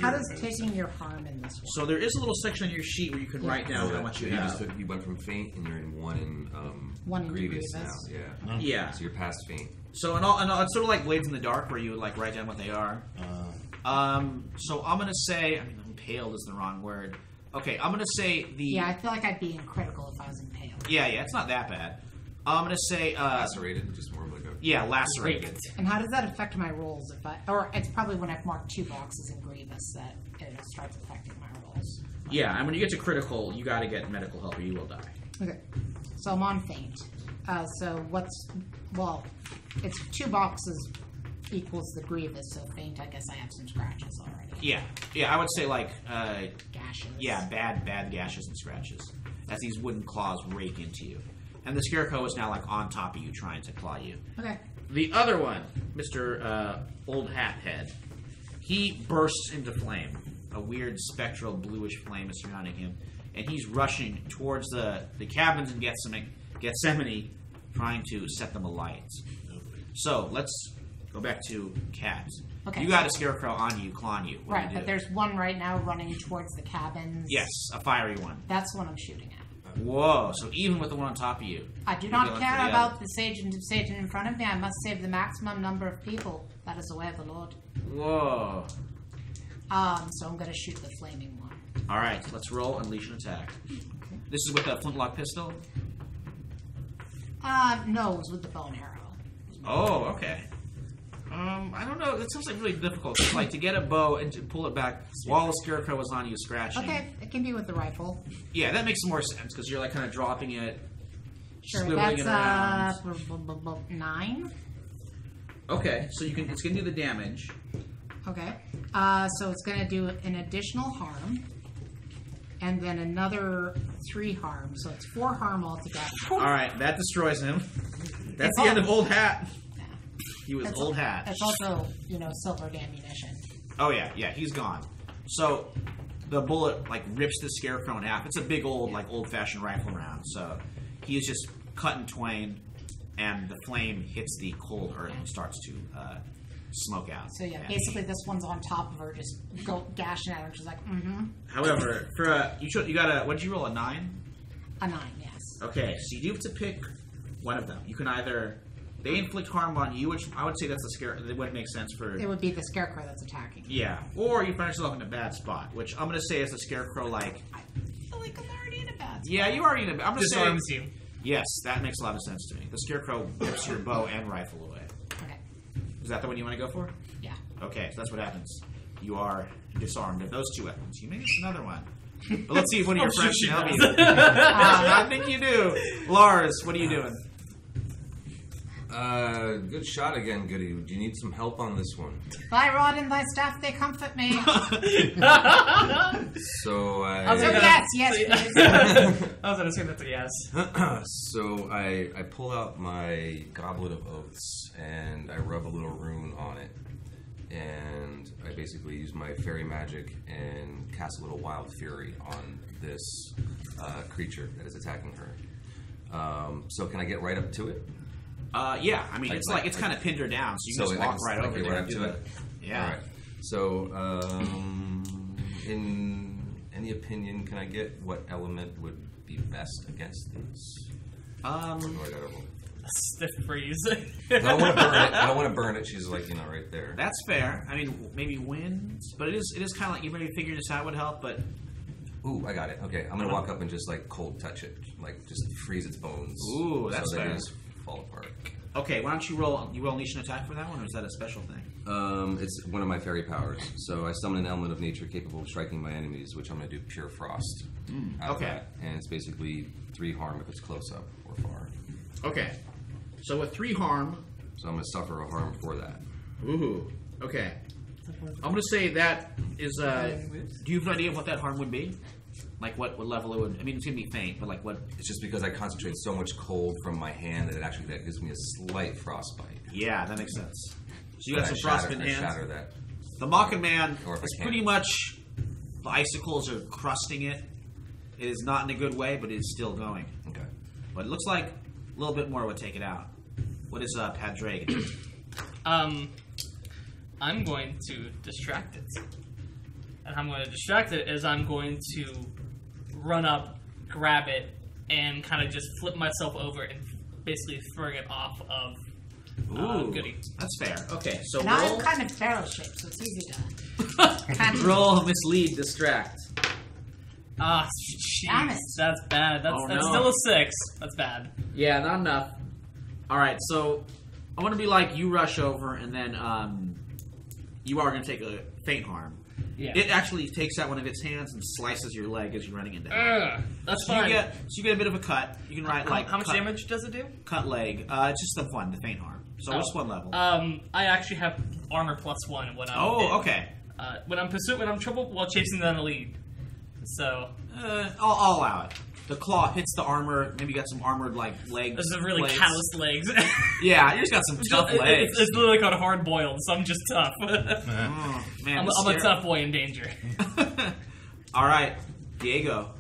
How does taking your harm in this one? So there is a little section on your sheet where you can write down how much you have. You went from faint, and you're in 1 in One in grievous now. grievous. Yeah. Yeah. So you're past faint. So and it's sort of like Blades in the Dark, where you like write down what they are. So I'm gonna say, I mean, impaled is the wrong word. Okay, I'm gonna say the. Yeah, I feel like I'd be critical if I was impaled. Yeah, it's not that bad. I'm gonna say. Lacerated, just more of like a. Yeah, lacerated. And how does that affect my rolls? Or it's probably when I've marked 2 boxes in grievous that it starts affecting my rolls. Yeah, and when you get to critical, you got to get medical help or you will die. Okay, so I'm on faint. So it's 2 boxes equals the grievous. So faint, I guess I have some scratches already. Yeah, I would say like. Gashes. Yeah, bad gashes and scratches as these wooden claws rake into you. And the scarecrow is now like on top of you trying to claw you. Okay. The other one, Mr. Old Hat Head, he bursts into flame. A weird spectral bluish flame is surrounding him. And he's rushing towards the cabins in Gethsemane, trying to set them alight. So, let's go back to cats. Okay. You got a scarecrow on you, clawing you. What do Right, you do? but there's one right now running towards the cabins. Yes, a fiery one. That's what I'm shooting at. Whoa, so even with the one on top of you. I do you're not going care for the about other. the Satan in front of me. I must save the maximum number of people. That is the way of the Lord. Whoa. So I'm going to shoot the flaming one. Alright, let's roll Unleash an Attack. This is with a flintlock pistol? No, it was with the bow and arrow. Oh, okay. I don't know. That sounds like really difficult. It's like to get a bow and to pull it back while the scarecrow is on you scratching. Okay, it can be with the rifle. Yeah, that makes more sense because you're like kind of dropping it, Sure, swiveling that's it around. 9. Okay, so it's going to do the damage. Okay, so it's going to do an additional harm, and then another 3 harm. So it's 4 harm altogether. Alright, that destroys him. That's It's the end all- of Old Hat. Yeah. He was It's Old Hat. It's also, silvered ammunition. Oh yeah, he's gone. So the bullet like rips the scarecrow in half. It's a big old old-fashioned rifle round. So he is just cut in twain, and the flame hits the cold earth and starts to smoke out. So yeah, And- basically this one's on top of her, just gashing at her. She's like, However, for you got a what did you roll, a 9? a 9, yes. Okay, so you do have to pick one of them. You can either they inflict harm on you, which I would say that's the scare. That wouldn't make sense for. It would be the scarecrow that's attacking. Yeah, or you find yourself in a bad spot, which I'm going to say is the scarecrow. Like, I feel like I'm already in a bad spot. yeah, you are in a. I'm going to say Disarms you. yes. That makes a lot of sense to me. The scarecrow rips your bow and rifle away. Okay. Is that the one you want to go for? Yeah. Okay, so that's what happens. You are disarmed of those 2 weapons. You may get another one. But let's see if one of your friends can help you. I think you do. Lars, what are you doing? Good shot again, Goody. Do you need some help on this one? Thy rod and thy staff, they comfort me. So I was So gonna- yes, please. I was going to say that's a yes. So I pull out my goblet of oaths and I rub a little rune on it, and I basically use my fairy magic and cast a little wild fury on this creature that is attacking her. So can I get right up to it? Yeah. I mean, it's kind of pinned her down, so you can just walk right over there. Right up to it. Yeah. All right. So, in any opinion, can I get what element would be best against these? Stiff freeze. I don't want to burn it. I don't want to burn it. She's like, right there. That's fair. I mean, maybe wind, but it is kind of like you maybe figuring this out would help, but. Ooh, I got it. Okay, I'm gonna walk up and just like cold touch it, like just freeze its bones. Ooh, that's so that fair. they just fall apart. Okay, why don't you roll? You roll unleash an attack for that one, or is that a special thing? It's one of my fairy powers. So I summon an element of nature capable of striking my enemies, which I'm gonna do pure frost. Out of that. And it's basically 3 harm if it's close up or far. Okay, so with 3 harm. So I'm gonna suffer a harm for that. Ooh. Okay. I'm gonna say that is. Do you have an idea of what that harm would be? Like what level it would? I mean, it's gonna be faint, but like what? It's just because I concentrate so much cold from my hand that that gives me a slight frostbite. Yeah, that makes sense. So you got some I frostbitten hands. shatter that. The Mocking Man Or if I is can't. pretty much the icicles are crusting it. It is not in a good way, but it is still going. Okay. But it looks like a little bit more would take it out. What is Padre? I'm going to distract it. And how I'm going to distract it is I'm going to run up, grab it, and kind of just flip myself over and basically throw it off of Goody. That's fair. Okay, so And roll. I'm kind of barrel-shaped, so it's easy to... Roll, mislead, distract. Ah, Damn jeez. it. That's bad. That's no. still a 6. That's bad. Yeah, not enough. Alright, so I want to be like, you rush over, and then you are going to take a faint harm. Yeah. It actually takes out one of its hands and slices your leg as you're running into it. That's So fine. you get a bit of a cut. You can write like how much cut, damage does it do? cut leg. It's just the faint harm. So just one level. I actually have armor +1 when I'm Okay. when I'm trouble while chasing down a lead. So I'll allow it. The claw hits the armor. Maybe you got some armored like legs. those are really plates. calloused legs. Yeah, you just got some tough legs. It's literally got hard boiled, so I'm just tough. Oh, man, I'm a tough boy in danger. All right, Diego.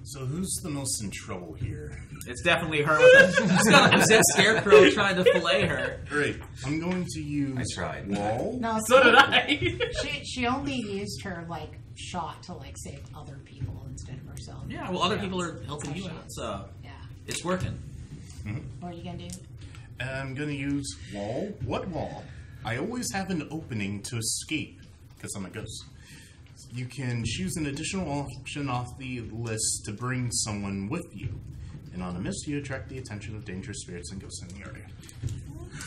So who's the most in trouble here? It's definitely her. She's got a possessed scarecrow trying to fillet her. Great. I'm going to use I tried. wall. No, So did I. She only used her, shot to, save other people instead of herself. Yeah, well, other people are helping you out, so Yeah. it's working. What are you going to do? I'm going to use wall. What wall? I always have an opening to escape because I'm a ghost. You can choose an additional option off the list to bring someone with you. And on a miss, you attract the attention of dangerous spirits and ghosts in the area.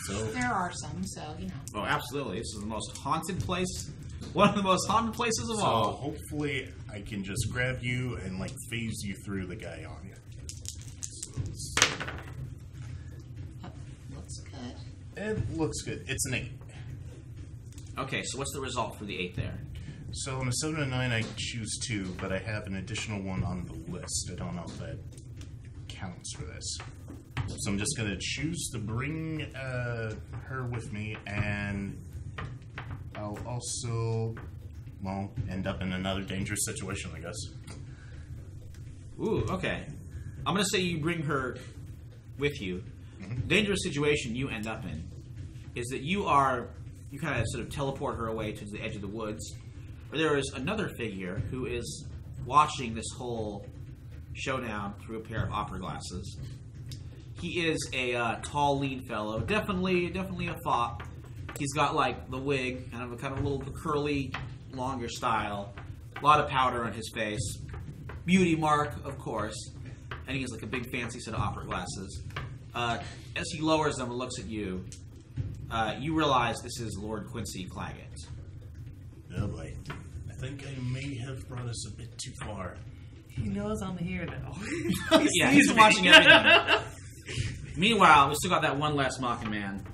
So, There are some, so, Oh, absolutely. This is the most haunted place. One of the most haunted places of so all. hopefully I can just grab you and phase you through the guy on you. That looks good. It looks good. It's an 8. Okay, so what's the result for the 8 there? So on a 7 and 9, I choose 2, but I have an additional one on the list. I don't know if that counts for this. So I'm just going to choose to bring her with me, and I'll also, end up in another dangerous situation, I guess. Ooh, okay. I'm going to say you bring her with you. Dangerous situation you end up in is that you kind of sort of teleport her away to the edge of the woods, where there is another figure who is watching this whole showdown through a pair of opera glasses. He is a tall, lean fellow, definitely a fop. He's got the wig, kind of a little curly, longer style, a lot of powder on his face, beauty mark, of course, and he has a big fancy set of opera glasses. As he lowers them and looks at you, you realize this is Lord Quincy Claggett. Oh boy. I think I may have brought us a bit too far. He knows I'm here now. Yeah, he's watching everything. Meanwhile, we still got that one last Mocking Man.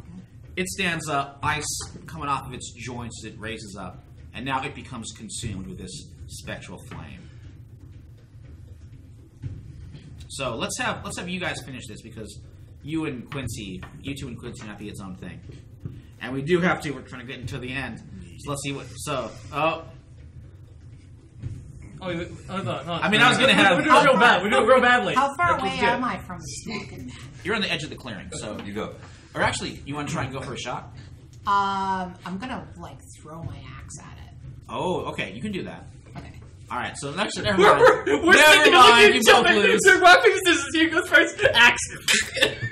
It stands up, ice coming off of its joints as it raises up, and now it becomes consumed with this spectral flame. So let's have you guys finish this because you two and Quincy might be its own thing. And we do have to. We're trying to get into the end. So let's see what. So, Oh, no. I mean, I was gonna have. We're doing real bad. We're doing real badly. How far That's away what's good. am I from the smoking man? You're on the edge of the clearing. So, You go. or actually, you want to try and go for a shot? I'm gonna throw my axe at it. Oh, okay. You can do that. Okay. All right. So next, never mind. We're Never sticking mind. You each both other. lose. They're rock, paper, scissors. You go first. Axe.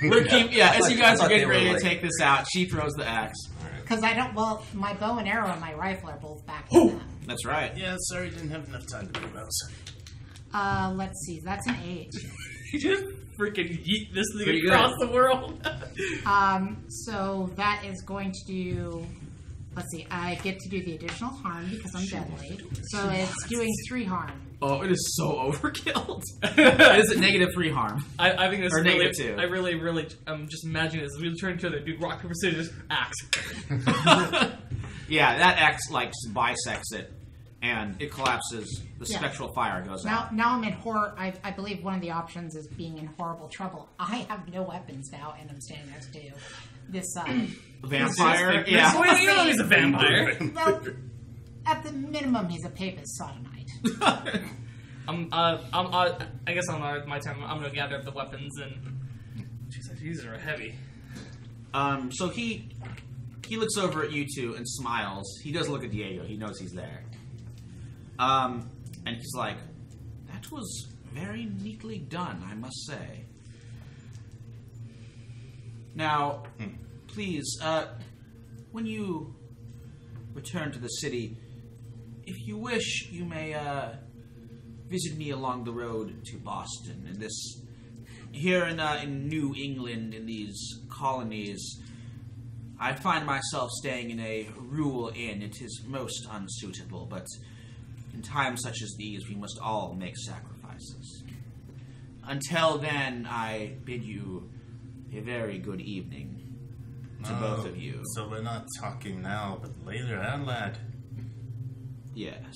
We're keep. Yeah. As you guys I are thought getting they were ready to like- take this out, she throws the axe. Because I don't. Well, my bow and arrow and my rifle are both back to them. That's right. Yeah, sorry, didn't have enough time to do those. Let's see. That's an 8. You just freaking yeet this thing Pretty good. across the world. So that is going to do. Let's see. I get to do the additional harm because I'm deadly. So it's doing 3 harm. Oh, it is so overkill. It is a -3 harm. I think this Or is really, -2. I really, I'm just imagining this. We turn to each other, do rock, paper, scissors, axe. Yeah, that axe just bisects it, and it collapses. The Yeah. spectral fire goes out. Now I'm in horror. I believe one of the options is being in horrible trouble. I have no weapons now, and I'm standing next to this. Vampire. Yeah. Well, you know he's a vampire. Well, at the minimum, he's a papist sodomite. I guess on my turn, I'm gonna gather up the weapons and. Jeez, these are heavy. So he looks over at you two and smiles. He does look at Diego. He knows he's there. And he's like, "That was very neatly done, I must say. Now, please, when you return to the city, if you wish, you may visit me along the road to Boston. And this, here in New England, in these colonies, I find myself staying in a rural inn. It is most unsuitable, but in times such as these, we must all make sacrifices. Until then, I bid you a very good evening to both of you." So we're not talking now, but later, lad? Yes.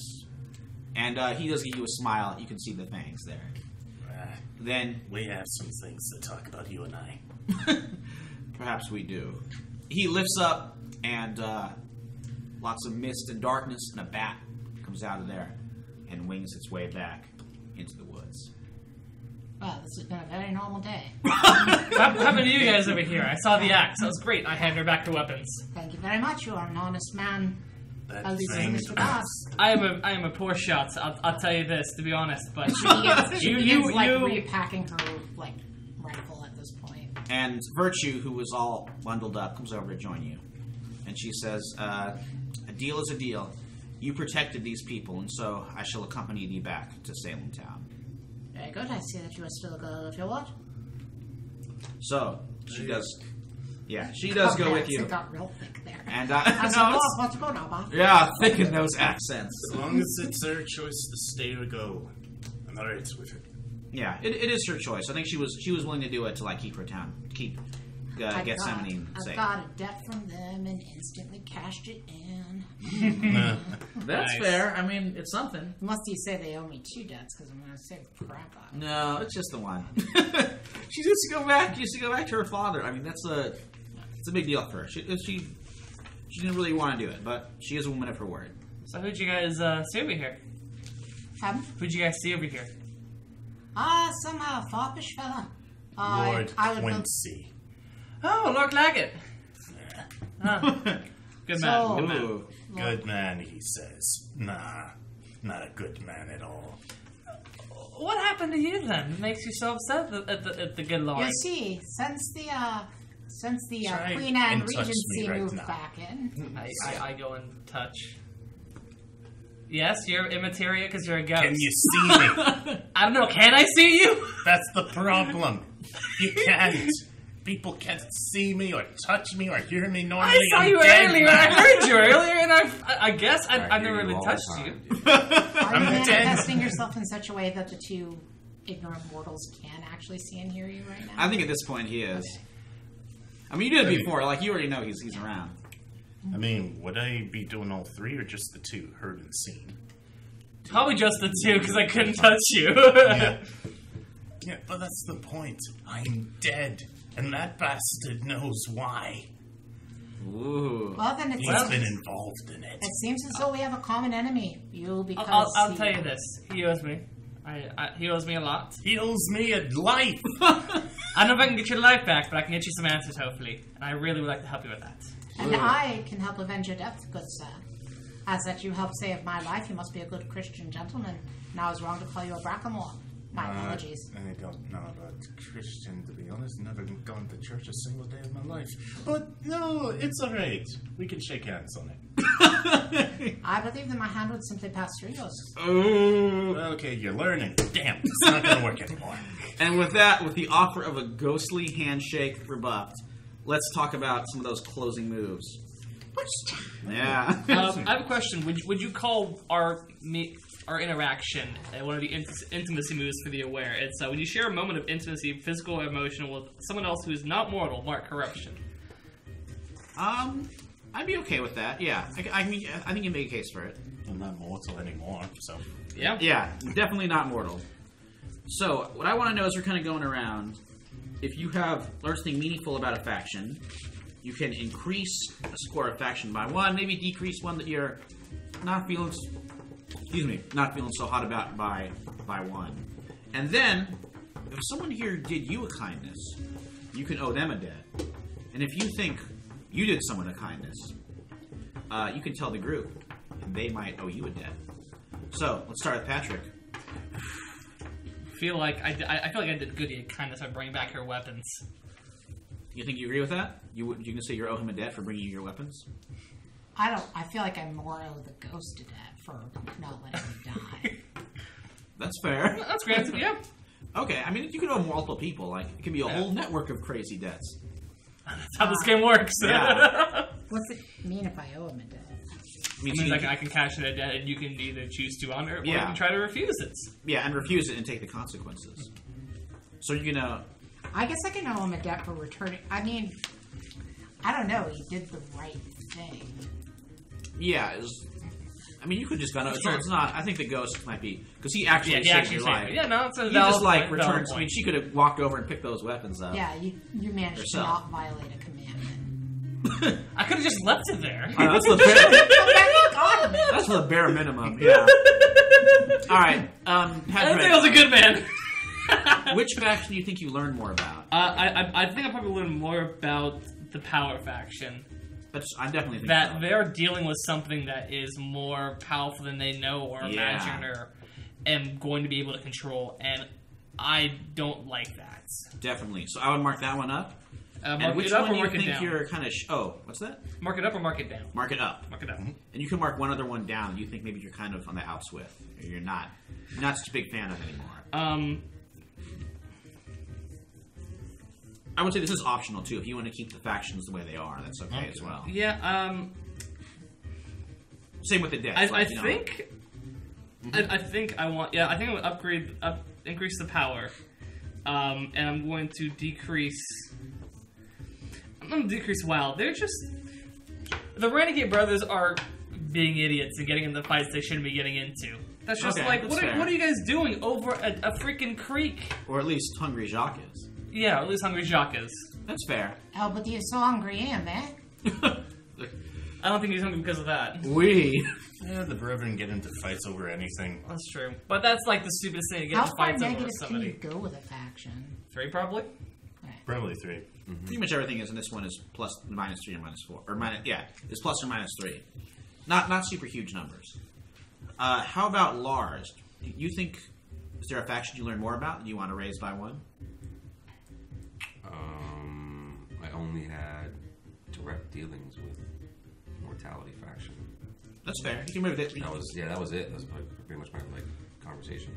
And he does give you a smile. You can see the fangs there. Then, We have some things to talk about, you and I. perhaps we do. He lifts up, and lots of mist and darkness, and a bat comes out of there and wings its way back into the woods. Well, this has been a very normal day. How many of you guys over here? I saw the axe. That was great. I hand her back the weapons. Thank you very much. You are an honest man. That At least thing, Mr. Boss. I am a poor shot. I'll tell you this, to be honest. But She begins, you- repacking her rifle at this point. And Virtue, who was all bundled up, comes over to join you. And she says, "A deal is a deal. You protected these people, and so I shall accompany thee back to Salem Town." Very good. I see that you are still a girl of your what? So, she does... Yeah, she does go with you. It got real thick there. And, I no, said, it's- "Boss, what's going on, Boss?" yeah, thick in those accents. as long as it's her choice to stay or go, I'm alright with it. Yeah, it is her choice. I think she was willing to do it to keep her town, keep Gethsemane I've safe. got a debt from them and instantly cashed it in. That's Nice. fair. I mean, it's something. Must you say they owe me 2 debts because I'm going to save the crap out of it. No, it's just the one. She used to go back. She used to go back to her father. I mean, it's a big deal for her. She didn't really want to do it, but she is a woman of her word. So who'd you guys see over here? Who'd you guys see over here? Some foppish fella. Lord I would Quincy. Oh, Lord Laggett. Huh. Good man. So- Good man. Ooh. Good man, he says. Nah, not a good man at all. What happened to you then? It makes you so upset at the good Lord. You see, since the Try Queen Anne and touch Regency me right moved now. back in, I go and touch. Yes, you're immaterial because you're a ghost. Can you see me? I don't know. Can I see you? That's the problem. You can't. People can't see me or touch me or hear me normally. I saw I'm you dead earlier. now. I heard you earlier, and I guess I've I never hear really all the touched time. you. are you dead. manifesting yourself in such a way that the 2 ignorant mortals can actually see and hear you right now? I think at this point he is. I mean, you did it before. You already know he's around. I mean, would I be doing all 3 or just the 2, heard and seen? Probably just the 2 because I couldn't touch you. Yeah. Yeah, but that's the point. I'm dead, and that bastard knows why. Ooh. Well, then He's been involved in it. it seems as though we have a common enemy. You, because I'll tell you this. He owes me. He owes me a lot. He owes me a life. I don't know if I can get your life back, but I can get you some answers, hopefully. And I really would like to help you with that. And I can help avenge your death, good sir. As that you helped save my life, you must be a good Christian gentleman. And I was wrong to call you a Brackamore. My apologies. I don't know about Christian, to be honest. Never gone to church a single day of my life. But no, it's alright. We can shake hands on it. I believe that my hand would simply pass through yours. Okay, you're learning. Damn, it's not gonna work anymore. And with that, with the offer of a ghostly handshake rebuffed, let's talk about some of those closing moves. Yeah. I have a question. Would you call our interaction one of the intimacy moves for the aware? It's when you share a moment of intimacy, physical or emotional, with someone else who is not mortal, mark corruption. I'd be okay with that. Yeah, I think you make a case for it. I'm not mortal anymore, so Yeah. Yeah, definitely not mortal. So what I want to know is we're kind of going around. If you have learned something meaningful about a faction, you can increase a score of faction by 1, maybe decrease one that you're not feeling. Not feeling so hot about by 1. And then, if someone here did you a kindness, you can owe them a debt. And if you think you did someone a kindness, you can tell the group, and they might owe you a debt. So, let's start with Patrick. I feel like I did Goody a kindness by bringing back her weapons. You think you agree with that? You can say you owe him a debt for bringing you your weapons? I feel like I more owe the ghost a debt for not letting him die. That's fair. That's granted, yeah. Okay, I mean, you can owe multiple people. Like, it can be a whole network of crazy debts. That's how this game works. Yeah. What's it mean if I owe him a debt? I mean, It means I can cash in a debt, and you can either choose to honor it, or you can try to refuse it. Yeah, and refuse it and take the consequences. So you're gonna... I guess I can owe him a debt for returning. I mean, I don't know. He did the right thing. Yeah, I mean, you could just go. It's not. I think the ghost might be because he actually saved your life. Yeah, no, it's a He valid just like point, returns. valid I mean, point. she could have walked over and picked those weapons up. Yeah, you managed Yourself. to not violate a commandment. I could have just left it there. That's the bare. Come back and got him. That's the bare minimum. Yeah. All right. I think I was a good man. Which faction do you think you learned more about? I think I probably learned more about the power faction. I definitely think That so. they're dealing with something that is more powerful than they know or imagine or am going to be able to control, and I don't like that. Definitely. So I would mark that one up. And Mark which it up one or do you mark it think down? you're kind of... what's that? Mark it up or mark it down? Mark it up. Mark it up. And you can mark one other one down. You think maybe you're kind of on the outs with. Or you're not such a big fan of anymore. I would say this is optional too. If you want to keep the factions the way they are, that's okay as well. Yeah, Same with the death. I think I want. Yeah, I think I would increase the power, and I'm going to decrease. I'm going to decrease WoW. They're just the Renegade Brothers are being idiots and getting into fights they shouldn't be getting into. That's just Okay, like that's what fair. are you guys doing over a freaking creek? Or at least Hungry Jacques is. Yeah, at least Hungry Jacques is. That's fair. Oh, but you're so hungry, man. I don't think he's hungry because of that. Yeah, the brethren get into fights over anything. That's true, but that's like the stupidest thing to get How into far fights over negative with can you somebody. go with a faction? 3 probably. Probably 3. Pretty much everything is, and this one is plus, minus 3 or minus 4. Or minus, it's plus or minus 3. Not super huge numbers. How about Lars? You think, is there a faction you learn more about that you want to raise by 1? I only had direct dealings with Mortality faction. That's fair. You can move it. That was it. That was pretty much my conversation.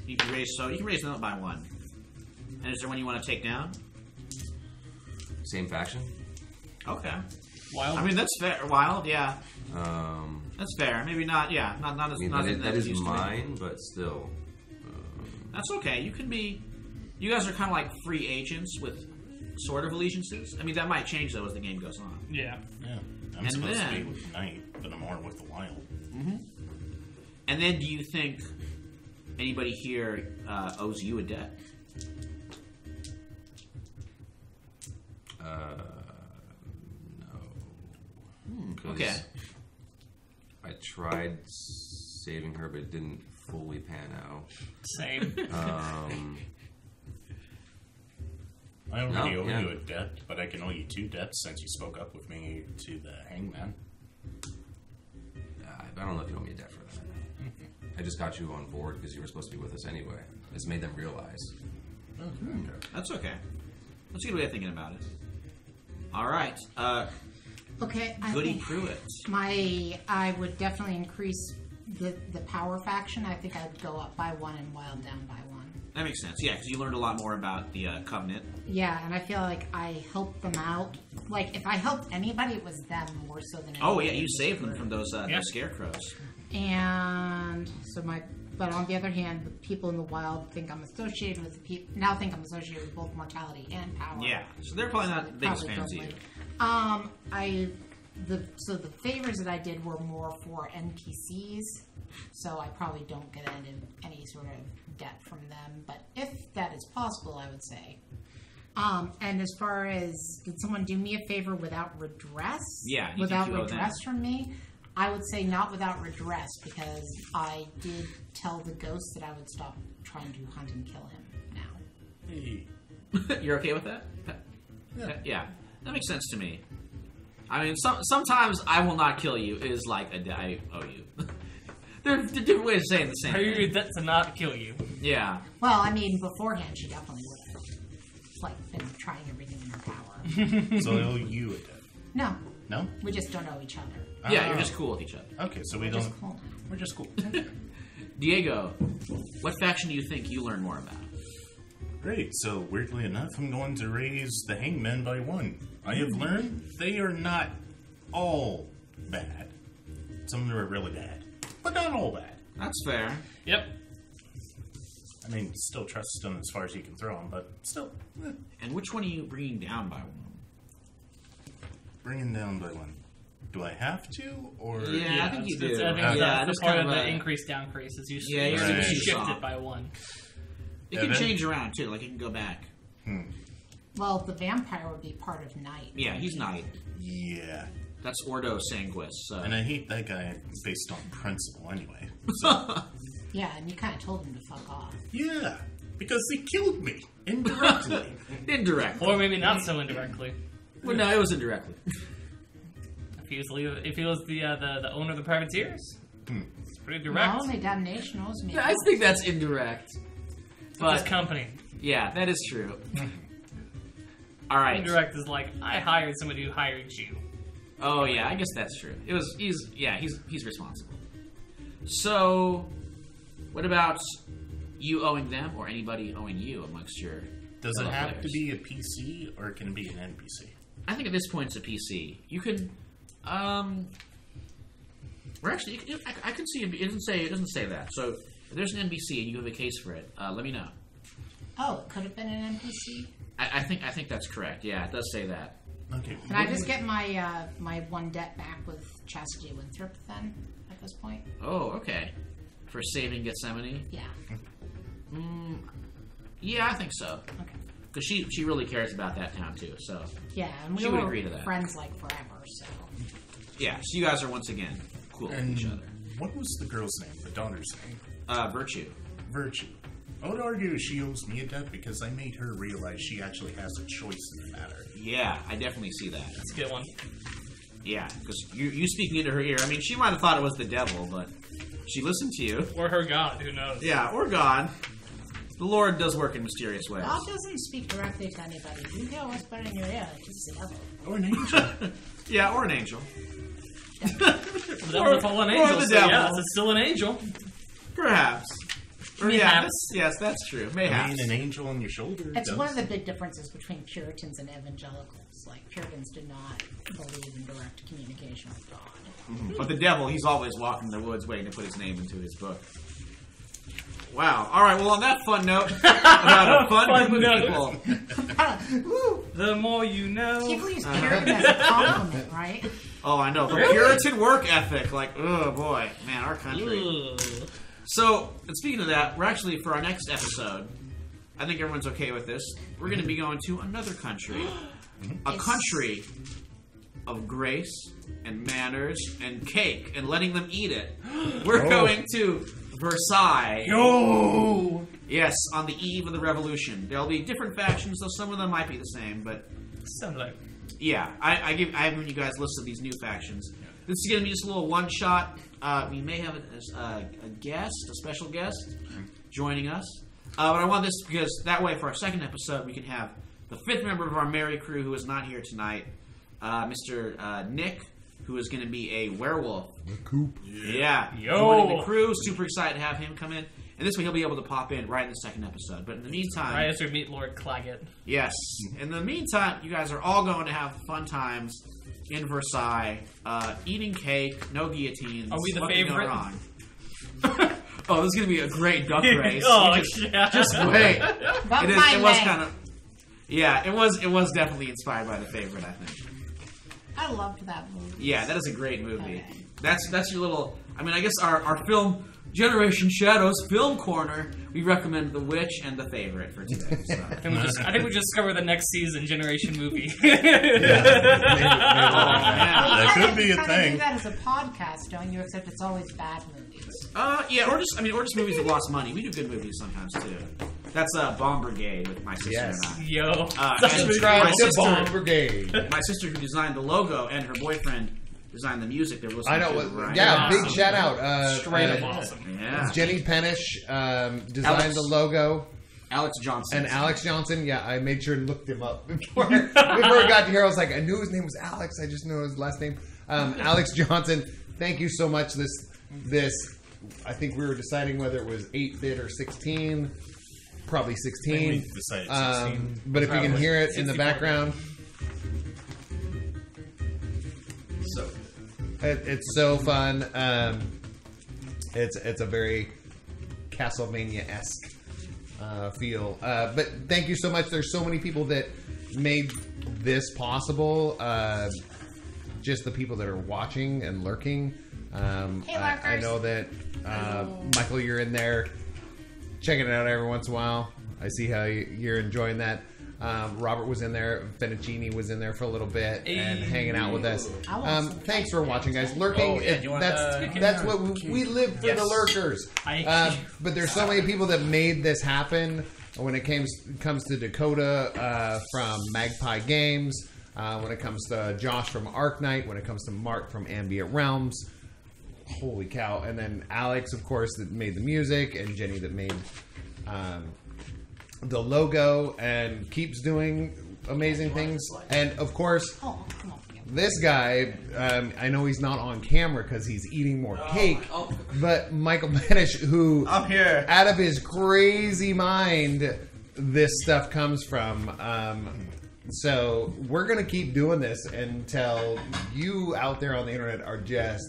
You can raise them up by 1. And is there one you want to take down? Same faction. Okay. Wild. I mean, that's fair. Wild, yeah. Um, That's fair. Maybe not. Yeah, not as. I mean, not that as is used to be. mine, but still. That's okay. You can be. You guys are kind of like free agents with sort of allegiances. I mean, that might change though as the game goes on. Yeah. Yeah. I'm And supposed to then- be with Knight, but I'm more with the Wild. And then, do you think anybody here owes you a debt? No. Okay. I tried saving her, but it didn't fully pan out. Same. I already owe you a debt, but I can owe you 2 debts since you spoke up with me to the Hangman. I don't know if you owe me a debt for that. I just got you on board because you were supposed to be with us anyway. It's made them realize. Okay. That's okay. That's a good way of thinking about it. All right. Okay, I Goody think Pruitt. I would definitely increase the power faction. I think I'd go up by 1 and Wild down by 1. That makes sense. Yeah, because you learned a lot more about the Covenant. Yeah, and I feel like I helped them out. Like, if I helped anybody, it was them more so than Oh, yeah, anybody. you saved them from those scarecrows. And so but on the other hand, the people in the wild think I'm associated with both mortality and power. Yeah, so they're probably not the biggest Probably fans of don't you. So the favors that I did were more for NPCs, so I probably don't get any sort of debt from them. But if that is possible, I would say. And as far as, did someone do me a favor without redress? Yeah, you without think you owe them. redress from me? I would say not without redress, because I did tell the ghost that I would stop trying to hunt and kill him now. Hey. You're okay with that? Yeah. Yeah, that makes sense to me. I mean, sometimes I will not kill you is like I owe you. They're different ways of saying the same Pay thing. your debt to not kill you. Yeah. Well, I mean, beforehand, she definitely would have, been trying everything in her power. So I owe you a debt. No, No? we just don't know each other. Yeah, Oh. you're just cool with each other. Okay, so we We're don't... just cool now. We're just cool. Diego, what faction do you think you learn more about? Great, so weirdly enough, I'm going to raise the Hangmen by 1. I have learned they are not all bad. Some of them are really bad, but not all bad. That's fair. Yep. I mean, still trust them as far as you can throw them, but still, And which one are you bringing down by 1? bringing down by 1. Do I have to, or... Yeah, I think you do. I think Yeah, that's just part kind of of the a- increase decrease is you Yeah, you're gonna you do shift something. it by 1. It Yeah, can then- change around too. Like it can go back. Well, the vampire would be part of night. Yeah, he's night. Yeah. That's Ordo Sanguis. So. And I hate that guy based on principle anyway. Yeah, and you kind of told him to fuck off. Yeah, because he killed me indirectly. Indirectly. Or maybe not so indirectly. Well, no, it was indirectly. If he was the owner of the privateers, it's pretty direct. No, only damnation owes me. I think that's indirect. His But company. yeah, that is true. All right. Indirect is like, I hired somebody who hired you. Oh yeah, I guess that's true. He's responsible. So, what about you owing them or anybody owing you amongst your Does it fellow have to players? be a PC, or can it be an NPC? I think at this point it's a PC. You can, or actually, I can see it doesn't say that. So if there's an NPC and you have a case for it, let me know. Oh, it could have been an NPC. I think that's correct. Yeah, it does say that. Okay. Can I just get my my 1 debt back with Chastity Winthrop then? At this point, Oh, okay. For saving Gethsemane. yeah. Yeah, I think so. Okay. Because she really cares about that town too. So Yeah, and we She would were agree to that. friends like forever. So yeah, so you guys are once again cool with And each other. what was the girl's name? The daughter's name? Virtue. Virtue. I would argue she owes me a debt because I made her realize she actually has a choice in the matter. Yeah, I definitely see that. That's a good one. Yeah, because you speaking into her ear. I mean, she might have thought it was the devil, but she listened to you. Or her god, who knows? Yeah, or God. The Lord does work in mysterious ways. God doesn't speak directly to anybody. You hear whisper in your ear, it's the devil. Or an angel. Yeah, or an angel. The devil's a fallen angel, the so devil. yeah, it's still an angel. Perhaps. Or Perhaps. yes, that's true. I Mayhaps. mean, an angel on your shoulder. It's does. one of the big differences between Puritans and evangelicals. Like, Puritans do not believe in direct communication with God. But the devil, he's always walking the woods waiting to put his name into his book. Wow. All right, well, on that fun note, about a fun group of people. Woo! The more you know. People use Puritan as a compliment, right? Oh, I know. The Puritan work ethic. Like, oh, boy. Man, our country. Ugh. So, and speaking of that, we're actually, for our next episode, I think everyone's okay with this, we're going to be going to another country. A country of grace and manners and cake and letting them eat it, we're going to Versailles. Yo! Yes, on the eve of the revolution. There'll be different factions, though some of them might be the same, but Sounds like. yeah, I've given you guys lists of these new factions. This is going to be just a little one-shot. We may have a special guest, joining us. But I want this because that way for our second episode, we can have the fifth member of our merry crew who is not here tonight, Mr. Nick, who is going to be a werewolf. The coop. Yeah. Yo! Joining the crew. Super excited to have him come in. And this way he'll be able to pop in right in the second episode. But in the meantime... Right after we meet Lord Claggett. Yes. In the meantime, you guys are all going to have fun times in Versailles, eating cake, no guillotines. Are we the What could go favorite? wrong? Oh, this is going to be a great duck race. Oh, You just wait. But It my was name. kind of... Yeah, it was definitely inspired by the favorite, I think. I loved that movie. Yeah, that is a great movie. Okay. That's your little... I mean, I guess our film... Generation Shadows Film Corner, we recommend The Witch and The Favorite for today. So. I think we just cover the next season generation movie. That could be a You thing. do that as a podcast, don't you? Except it's always bad movies. Yeah, or just movies that lost money. We do good movies sometimes too. That's Bomb Brigade with my sister Yes. and I. Yo. And Subscribe my to Bomb sister, Brigade. my sister who designed the logo and her boyfriend designed the music. They were listening I know. to right Yeah, now. big shout out. Straight up awesome. Yeah. Jenny Panush designed Alex. the logo. Alex Johnson. And Alex Johnson, yeah, I made sure and looked him up before it got to here. I was like, I knew his name was Alex. I just know his last name. Alex Johnson, thank you so much. This, I think we were deciding whether it was 8-bit or 16. Probably 16. I think we decided 16. But if you can Probably. hear it in the 64. background, So it's so fun. It's a very Castlevania-esque feel. But thank you so much. There's so many people that made this possible. Just the people that are watching and lurking. I lurkers. know that Michael, you're in there checking it out every once in a while. I see how you're enjoying that. Robert was in there. Fettuccine was in there for a little bit and hanging out with us. I want some Thanks for watching, guys. Lurking, Oh, yeah, do you want that's what we live for, the lurkers. But there's so many people that made this happen. When it comes to Dakota from Magpie Games, when it comes to Josh from Arknight, when it comes to Mark from Ambient Realms. Holy cow. And then Alex, of course, that made the music, and Jenny that made the logo and keeps doing amazing things. And, of course, Oh, come on. this guy, I know he's not on camera because he's eating more cake, but Michael Panush, who I'm here. out of his crazy mind, this stuff comes from. So we're going to keep doing this until you out there on the internet are just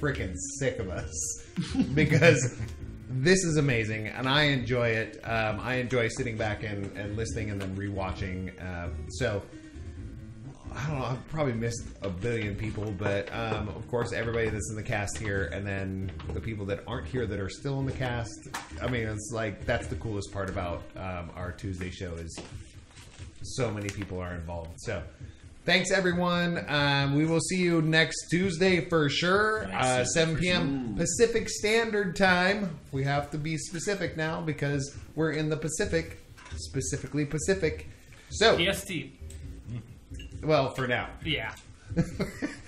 freaking sick of us. Because this is amazing, and I enjoy it. I enjoy sitting back and listening and then rewatching. So I don't know, I've probably missed a billion people, but of course everybody that's in the cast here, and then the people that aren't here that are still in the cast. I mean, it's like, that's the coolest part about our Tuesday show is so many people are involved. So thanks everyone. We will see you next Tuesday for sure. 7 p.m. Pacific Standard Time. We have to be specific now because we're in the Pacific, specifically Pacific. So, PST. well, for now. Yeah.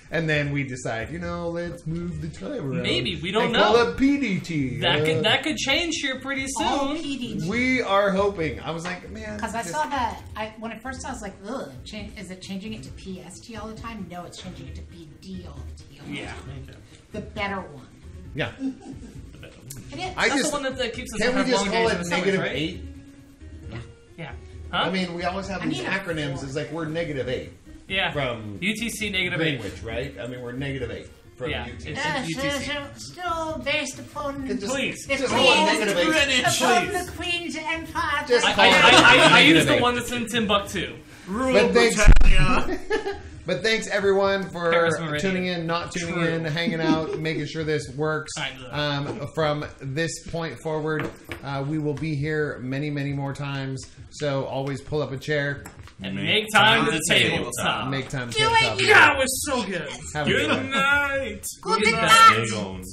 And then we decide, let's move the time around. Maybe. We don't and call know. it PDT. That could change here pretty All soon. PDT. We are hoping. I was like, man. Because I this- saw that, when I first saw it, I was like, ugh, is it changing it to PST all the time? No, it's changing it to PD all the time. Yeah. The better one. Yeah. It is. I That's just, the one that keeps us can't we have just long call days in it the summers, negative right? 8? Yeah. Huh? I mean, we always have I these need a acronyms. 4. It's like we're negative 8 yeah. from UTC negative 8. Greenwich, right? I mean, we're negative 8 from Yeah. UT. It's- Still based upon Just- Please. the just call it Queen's, negative 8. upon the Queen's Empire. Just That's call it I use negative the 8. one that's in Timbuktu. But thanks, but thanks everyone for Paris Meridian. tuning in, not tuning in, hanging out, making sure this works. From this point forward, we will be here many, many more times. So always pull up a chair, And make time to tabletop. Make time to Do it, tabletop. you- Yeah, it was so good. Have a good Good one. night. Good Good night. Bagels.